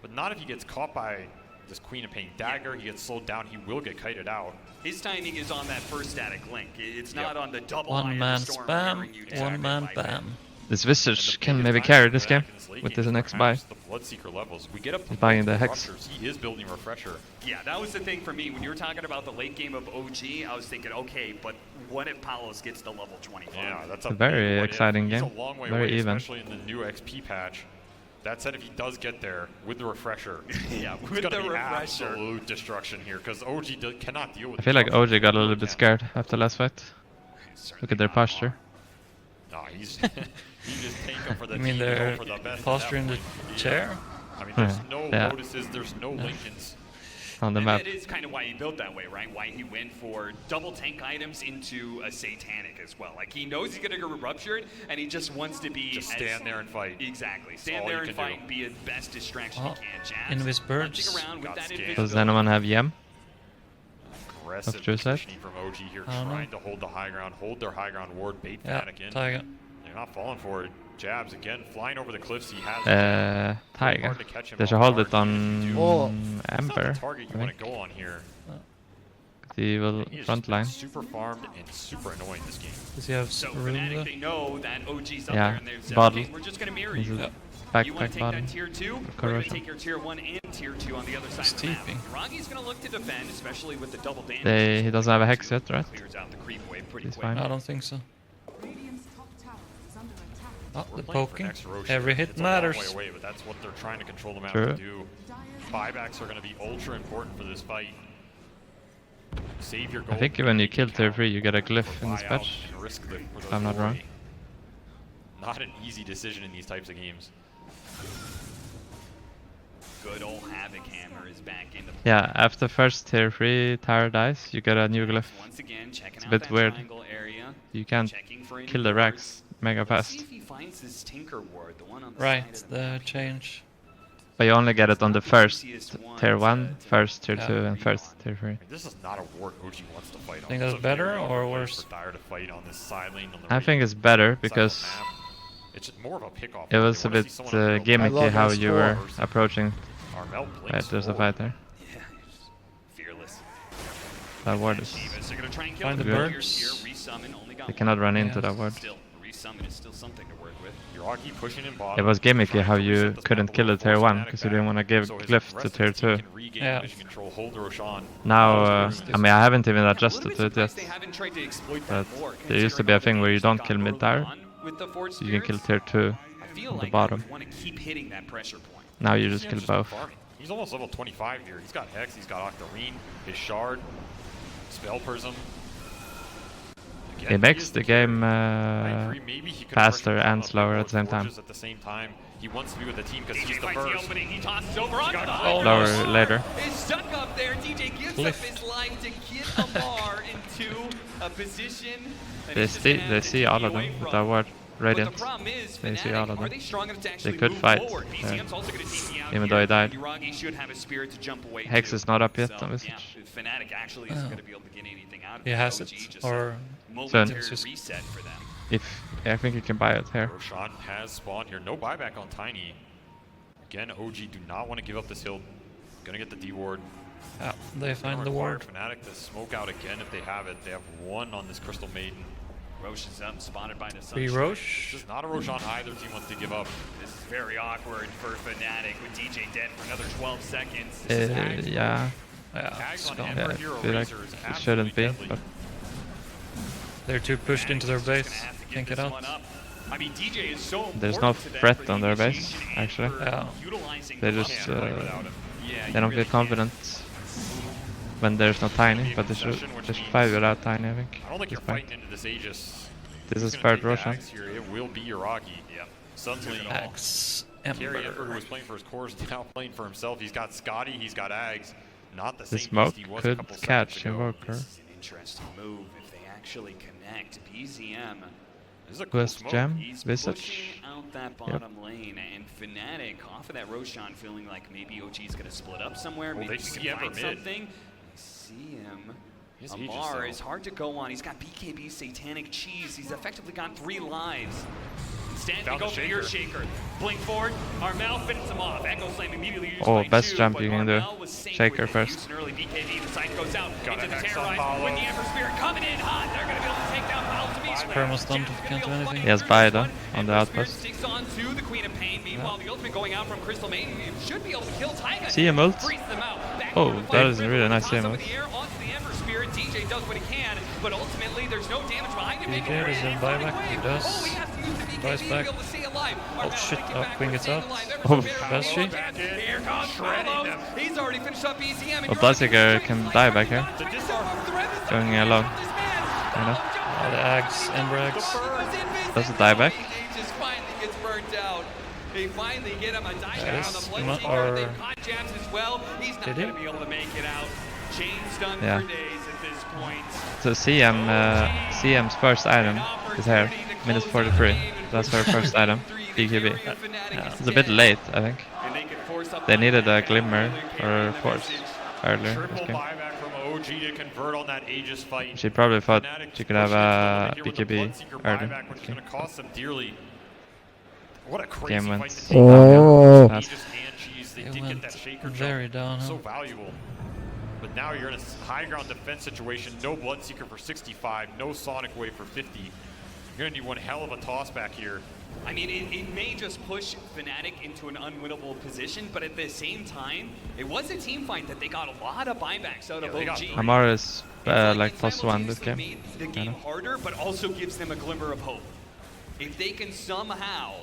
S2: But not if he gets caught by this Queen of Pain dagger. He gets slowed down, he will get kited out.
S1: His timing is on that first static link. It's not
S2: Yep.
S1: on the double
S4: One
S1: eye of
S4: man
S1: the storm
S4: spam,
S1: hammering you down
S4: one man
S1: by bit.
S4: bam.
S3: This
S2: And the
S3: Visage can
S2: biggest
S3: maybe
S2: time
S3: carry
S2: for
S3: this
S2: Fnatic
S3: game
S2: in this late
S3: with
S2: game
S3: this
S2: is
S3: next buy.
S2: perhaps the Bloodseeker levels. We get up to
S3: He's buying the
S2: multiple
S3: Hex.
S2: ruptures, he is building Refresher.
S1: Yeah, that was the thing for me. When you were talking about the late game of OG, I was thinking, okay, but what if Palos gets to level 25?
S2: Yeah, that's
S3: A
S2: a
S3: very
S2: big what if.
S3: exciting
S2: He's
S3: game.
S2: a long way
S3: Very
S2: away,
S3: even.
S2: especially in the new XP patch. That said, if he does get there with the Refresher,
S1: Yeah,
S2: it's
S1: with
S2: gonna
S1: the
S2: be
S1: refresher.
S2: absolute destruction here because OG cannot deal with.
S3: I feel like
S2: destruction.
S3: OG got a little bit scared after last fight. Look at their posture.
S2: No, he's he just take him for the
S4: I mean,
S2: team, go
S4: their
S2: for the best at
S4: posture
S2: that
S4: in the
S2: point.
S4: chair.
S2: I mean, there's
S3: Yeah.
S2: no
S3: Yeah.
S2: Lotuses, there's no Lincolns.
S3: on the
S1: and
S3: map.
S1: that is kind of why he built that way, right? Why he went for double tank items into a Satanic as well. Like, he knows he's going to go ruptured, and he just wants to be
S2: Just stand there and fight.
S1: Exactly. Stand there and fight and be the best distraction he can. Jabs,
S4: Invis birds.
S1: punching around with that
S3: Does
S1: invisibility.
S3: anyone have Yem?
S2: Aggressive
S3: Of Juice
S2: positioning from OG here,
S4: I don't know.
S2: trying to hold the high ground, hold their high ground ward, bait
S4: Yeah,
S2: Fnatic in.
S4: Tiger.
S2: They're not falling for it. Jabs again, flying over the cliffs. He has
S3: Tiger.
S2: hard to catch him
S3: They should
S2: off
S3: hold
S2: guard
S3: it on
S2: if you do.
S5: Oh.
S2: That's not
S3: Ember.
S2: the target you
S3: I
S2: want
S3: think.
S2: to go on here.
S3: He will
S2: He is
S3: front line.
S2: super farmed and super annoying this game.
S4: Does he have
S1: So
S4: room
S1: Fnatic,
S4: there?
S1: they know that OG's up
S3: Yeah,
S1: there, and they're saying,
S3: bottle.
S1: okay, we're just going to mirror
S3: This
S1: you.
S3: is
S1: You want
S3: backpack
S1: to take
S3: bottom.
S1: that tier 2? We're going to
S3: Corrosion.
S1: take your tier 1 and tier 2 on the other side of the map.
S4: Steeping.
S1: Ragi's going to look to defend, especially with the double damage.
S3: He doesn't have a hex yet, right?
S1: Clears out the creep wave pretty
S3: He's
S1: quick.
S3: fine.
S4: I don't think so.
S6: Radiant's top tower is under attack.
S4: Oh,
S2: We're
S4: the
S2: playing for
S4: poking.
S2: next Roche
S4: Every
S2: here.
S4: hit
S2: It's a long
S4: matters.
S2: way away, but that's what they're trying to control the map
S3: True.
S2: to do. Buybacks are going to be ultra important for this fight. Save your gold.
S3: I think when you kill tier 3, you get a glyph in this
S2: Buy out
S3: patch.
S2: and risk the,
S3: If I'm not wrong.
S2: Not an easy decision in these types of games.
S1: Good old Havoc Hammer is back in the play.
S3: Yeah, after first tier 3 tower dies, you get a new glyph.
S1: Once again, checking
S3: It's a
S1: out
S3: bit
S1: that
S3: weird.
S1: triangle area.
S3: You can't
S1: Checking for any
S3: kill the
S1: wars.
S3: racks mega
S1: Let's see
S3: fast.
S1: if he finds this Tinker ward, the one on the
S4: Right,
S1: side of the
S4: the
S1: map.
S4: change.
S3: But you only get it on the first tier 1,
S1: to
S3: first tier
S4: Yeah.
S3: 2, and first tier 3.
S2: I mean, this is not a ward OG wants to fight on.
S4: Think
S2: This
S4: that's
S2: is a very
S4: better or
S2: awkward place
S4: worse?
S2: For Dire to fight on this side lane on the
S3: I
S2: right
S3: think it's better
S2: side of the
S3: because
S2: map. It's just more of a pick-off.
S3: it was a bit gimmicky how you were approaching. Right, there's a fight there.
S1: Yeah, just fearless.
S3: That ward is...
S1: Shivas are gonna try and kill
S4: Find
S1: the
S3: the
S1: barriers
S4: birds.
S1: here. Resummon only got
S3: You cannot run into
S4: Yeah.
S3: that ward.
S1: Still, resummon is still something to work with.
S2: Yuragi pushing in
S3: It
S2: bottom.
S3: was gimmicky
S2: trying
S3: how
S2: to
S3: you
S2: reset this
S3: couldn't
S2: map a
S3: kill
S2: little,
S3: the tier
S2: force
S3: 1
S2: Fnatic
S3: because you
S2: back.
S3: didn't want to give
S2: So his
S3: glyph to
S2: rest of
S3: tier
S2: his team
S3: 2.
S2: can regain
S4: Yeah.
S2: vision control, hold the Roshan.
S3: Now, I mean, I haven't even
S1: A
S3: adjusted
S1: little
S3: to
S1: bit
S3: it yet.
S1: surprised they haven't tried to exploit
S3: But
S1: that more,
S3: there used to be a thing where you don't kill mid tower.
S1: With the Force
S3: You can kill
S1: Spirits.
S3: tier 2
S1: I feel
S3: on the
S1: like
S3: bottom.
S1: I would want to keep hitting that pressure point.
S3: Now you
S2: He's
S3: just kill
S2: been
S3: both.
S2: farming. He's almost level 25 here. He's got Hex, he's got Octarine, his Shard, Spell Prism. Again,
S3: It
S2: he
S3: makes
S2: is
S3: the
S2: carry.
S3: game
S2: I agree, maybe he could
S3: faster
S2: pressure
S3: and
S2: down
S3: slower
S2: a
S3: at the same
S2: bit
S3: time.
S2: Forges at the same time. He wants to be with the team because
S1: DJ
S2: he's the
S1: finds the
S2: first.
S1: opening. He tosses over onto the
S2: got
S1: high
S3: Lower
S1: ground.
S3: later.
S1: Is stuck up there. DJ gives
S4: Cliff.
S1: up his life to get Amar into a position. that
S3: They
S1: he's just
S3: see,
S1: gonna
S3: they
S1: have to
S3: see
S1: take
S3: all of
S1: away
S3: them with
S1: from.
S3: that word.
S1: But
S3: Radiant.
S1: the problem is,
S3: They see
S1: Fnatic,
S3: all of
S1: are
S3: them.
S1: they strong enough to actually
S3: could
S1: move
S3: fight,
S1: forward?
S3: yeah.
S1: BCM's also going to TP out
S3: Even
S1: here.
S3: though he died.
S1: Uragi should have a spirit to jump away
S3: Hex
S1: too.
S3: is not up yet
S1: So,
S3: on this.
S1: yeah, Fnatic actually isn't going to be able to get anything out of
S4: He
S1: it.
S4: has
S1: OG
S4: it,
S1: just
S4: or
S1: a momentary
S4: Soon.
S1: reset for them.
S3: I think you can buy it here.
S2: Roshan has spawned here. No buyback on Tiny. Again, OG do not want to give up this hill. Gonna get the D ward.
S4: Yeah, they find the
S2: Require
S4: ward.
S2: Fnatic to smoke out again if they have it. They have one on this Crystal Maiden.
S1: Roche is up, spotted by the
S4: Free
S1: Sunshine.
S4: Roche.
S2: This is not a Roshan either team wants to give up.
S1: This is very awkward for Fnatic with DJ dead for another 12 seconds. This is Axe.
S3: Yeah,
S4: Yeah,
S2: Tags
S4: it's
S2: on
S4: gone.
S2: Ember
S3: yeah, I
S2: Hero
S3: feel like
S2: Razor is
S3: it shouldn't be,
S2: absolutely
S3: but
S4: They're too pushed into their
S1: Fnatic's just
S4: base.
S1: gonna have to give
S4: Can't get
S1: this
S4: out.
S1: one up. I mean, DJ is so
S3: There's no
S1: important to them
S3: threat
S1: for the
S3: on their base,
S1: initiation and
S3: actually.
S1: for
S4: Yeah.
S1: utilizing
S3: They
S1: the
S3: just,
S1: level.
S2: Can't play without him.
S1: Yeah,
S3: they
S1: you
S3: don't
S1: really
S3: feel confident when there's no Tiny, but they should fight without Tiny, I think.
S2: I don't think you're
S3: This fight.
S2: fighting into this Aegis.
S3: This
S2: He's
S3: is
S2: gonna
S3: third
S2: take the
S3: Roshan.
S2: axe here. It will be Yuragi.
S1: Yep.
S2: Suddenly,
S4: Axe.
S2: Carry Ember, who
S4: Ember.
S2: was playing for his cores, is now playing for himself. He's got Scotty, he's got Ags. Not the
S3: The
S2: same
S3: smoke
S2: beast he was a
S3: could
S2: couple
S3: catch
S2: seconds ago.
S3: Invoker.
S1: This is an interesting move if they actually connect. BZM,
S2: This is a cool
S3: Quest
S2: smoke.
S3: Gem,
S1: he's
S3: Visage.
S1: pushing out that bottom lane, and Fnatic off of that Roshan feeling like maybe OG's going to split up somewhere.
S2: Well,
S1: Maybe
S2: they
S1: we
S2: see
S1: can
S2: Ember
S1: find
S2: mid.
S1: something. They see him.
S2: His Aegis,
S1: Amar
S2: though.
S1: is hard to go on. He's got BKB Satanic Cheese. He's effectively got 3 lives. Instead, they
S2: Found
S1: go
S2: the
S1: for your shaker. Blink forward. Armel finishes him off. Echo Slam immediately used
S3: Oh,
S1: by
S3: best
S1: 2,
S3: jump
S1: but
S3: you can do.
S1: Armel was safe
S3: Shaker
S1: with it.
S3: first.
S1: Used an early BKB. The side goes out
S2: Got
S1: into
S2: a
S1: the
S2: Hex on
S1: terrorize.
S2: Paolo.
S1: With the Ember Spirit coming in hot. They're going to be able to take down Paolo to be
S4: Perma stunned, can't do anything.
S3: He has Bida on the outpost.
S1: Sticks on to the Queen of Pain. Meanwhile, the ultimate going out from Crystal Maiden should be able to kill Taiga.
S3: See him ult?
S1: Freeze them out. Back
S3: Oh,
S1: over to
S3: that
S1: fight
S3: is a really
S1: River.
S3: nice
S1: Toss
S3: CM
S1: up
S3: ult.
S1: in the air onto the Ember Spirit. DJ does what he can, but ultimately there's no damage behind him.
S4: DJ, does he have buyback? He does.
S1: Oh, he has to use the BKB
S4: Buys
S1: to be
S4: back.
S1: able to stay alive.
S4: Oh,
S1: Armel
S4: shit.
S1: thinking
S4: Oh,
S1: back
S4: Queen
S1: with
S4: gets
S1: staying
S4: out.
S1: alive.
S3: Oh.
S1: Ember Spirit
S4: Does she?
S1: back in. Here comes
S2: Shredding
S1: Carlos.
S2: them.
S1: He's already finished up BCM. and
S3: Well,
S1: you're
S3: Blaziker
S1: right,
S3: can
S1: straight
S3: die
S1: slice
S3: back here.
S1: trying to step over the red. This
S3: Going
S1: time,
S3: alone.
S1: this man.
S3: Kinda.
S4: The Axe. Ember Axe.
S1: Birds invisible.
S3: Does it die back?
S1: DJ just finally gets burnt out. They finally get him a dive
S4: Yes,
S1: on the
S4: not
S1: Bloodseeker.
S4: our-
S1: They've caught Jabs as well. He's not
S4: Did
S1: going
S4: he?
S1: to be able to make it out. Chain's done
S3: Yeah.
S1: for days at this point.
S3: So CM's first item is here, minus 43. That's her first item, BKB. It's a bit late, I think. They needed a glimmer or a force earlier
S2: Triple
S3: this game.
S2: buyback from OG to convert on that Aegis fight.
S3: She probably thought
S2: Fnatic
S3: she could have a
S2: pushing it
S3: BKB
S2: with the Bloodseeker
S3: early.
S2: buyback, which is going to cost them dearly. What a crazy
S3: Game went
S2: fight to take.
S3: downhill fast.
S2: Aegis and cheese, they
S4: It
S2: did
S4: went
S2: get that shaker
S4: very
S2: jump. So
S4: downhill.
S2: valuable. But now you're in a high ground defense situation. No Bloodseeker for 65, no Sonic Wave for 50. You're going to need one hell of a toss back here.
S1: I mean, it may just push Fnatic into an unwinnable position, but at the same time, it was a team fight that they got a lot of buybacks out of
S2: they got
S1: OG.
S2: three.
S3: Amar is like
S1: it
S3: +1 this
S1: simultaneously
S3: game.
S1: made the game harder, but also gives them a glimmer of hope. If they can somehow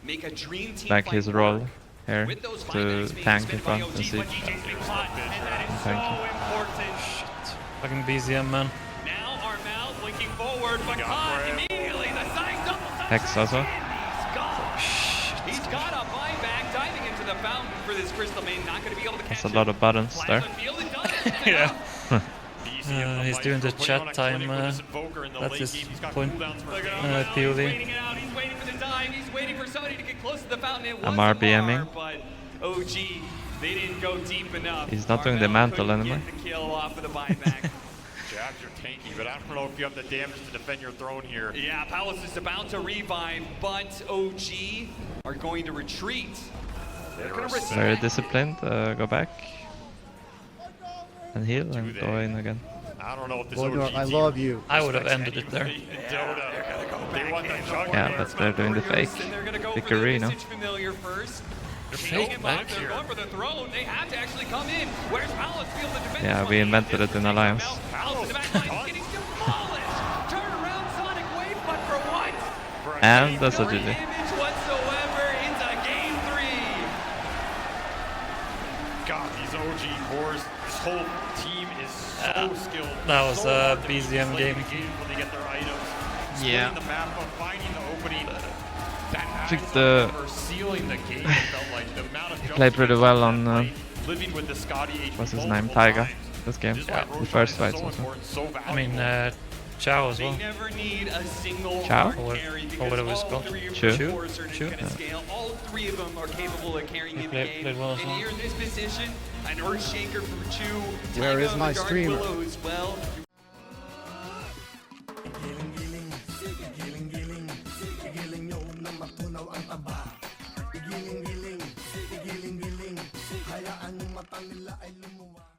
S1: make a dream team
S3: Like
S1: fight
S3: his role
S1: work,
S3: here
S1: with those
S3: to
S1: buybacks being
S3: tank in
S1: spent by
S3: front
S1: OG,
S3: and siege.
S1: but DJ's been caught, and that is
S3: Thank
S1: so
S3: you.
S1: important.
S4: Fucking BZM, man.
S1: Now Armel blinking forward, but
S2: got
S1: caught
S2: for him.
S1: immediately. The side double touch.
S3: Hex also.
S1: He's gone. He's got a buyback diving into the fountain for this Crystal Main. Not going to be able to catch
S3: That's a lot of buttons there.
S1: Plasma field, it does.
S4: Yeah.
S2: BCM
S4: He's
S2: fight
S4: doing the
S2: for putting
S4: chat
S2: on a
S4: time,
S2: clinic with this Invoker in the
S4: that's
S2: late
S4: his
S2: game. He's got
S4: point.
S2: cooldowns for
S1: Look at
S2: days.
S1: him.
S4: POV.
S1: He's waiting it out. He's waiting for the dive. He's waiting for somebody to get close to the fountain. It was
S3: Amar BMing.
S1: but OG, they didn't go deep enough.
S3: He's not doing the
S1: Armel
S3: mantle
S1: couldn't
S3: anymore.
S1: Get the kill off of the buyback.
S2: Jabs are tanky, but I don't know if you have the damage to defend your throne here.
S1: Yeah, Palace is about to revive, but OG are going to retreat. They're going to risk
S3: Very
S1: it.
S3: disciplined, go back and heal and go in again.
S2: I don't know if this
S5: Bulldog,
S2: OG
S5: I
S2: team
S5: love you.
S4: I would have
S2: respects
S4: ended it there.
S2: anybody in DOTA. They want the juggernaut.
S3: Yeah, but they're doing the fake
S1: And they're gonna go for
S3: Vickery,
S1: the
S3: no?
S1: Visage Familiar first.
S4: fake
S1: Him
S4: back
S1: up, they're
S2: here.
S1: going for the throne. They have to actually come in. Where's Palace field to defend
S3: Yeah,
S1: this one?
S3: we invented it in Alliance.
S1: Palace in the back line is getting demolished. Turn around Sonic Wave, but for what?
S3: And that's a
S1: No
S3: GG.
S1: damage whatsoever into game 3.
S2: God, these OG cores, this whole team is so skilled.
S4: that was
S2: so
S4: a
S2: hard to
S4: BZM
S2: play
S4: game.
S2: the when they get their items.
S3: Yeah.
S2: Splitting the map up, finding the opening. That
S3: think
S2: has
S3: the-
S2: or sealing the game, it felt like. The amount of
S3: played pretty well on,
S2: living with the Scotty H
S3: what's his name,
S2: multiple
S3: Taiga,
S2: times.
S3: this game.
S2: Just
S3: Yeah,
S2: like
S3: the
S2: Roshan
S3: first
S2: is
S3: fight
S2: so
S3: also.
S2: important, so
S4: I mean,
S2: valuable.
S4: Chow as
S1: They
S4: well.
S1: never need a single
S3: Chow?
S1: hard
S4: Or
S1: carry
S4: whatever
S1: because
S4: it's
S1: all
S4: called.
S1: 3 of
S3: Chu?
S1: your cores are just
S4: Chu?
S1: going to scale. All 3 of them are capable of carrying
S4: He
S1: in
S4: played-
S1: the game.
S4: played well as
S1: and
S4: well.
S1: here in this position, an Earthshaker from Chu.
S5: Where
S1: Taiga
S5: is my
S1: the Dark
S5: streamer?
S1: Willow as well.
S7: Giling-giling, giling-giling, hayaan mata nila ay lumuwa.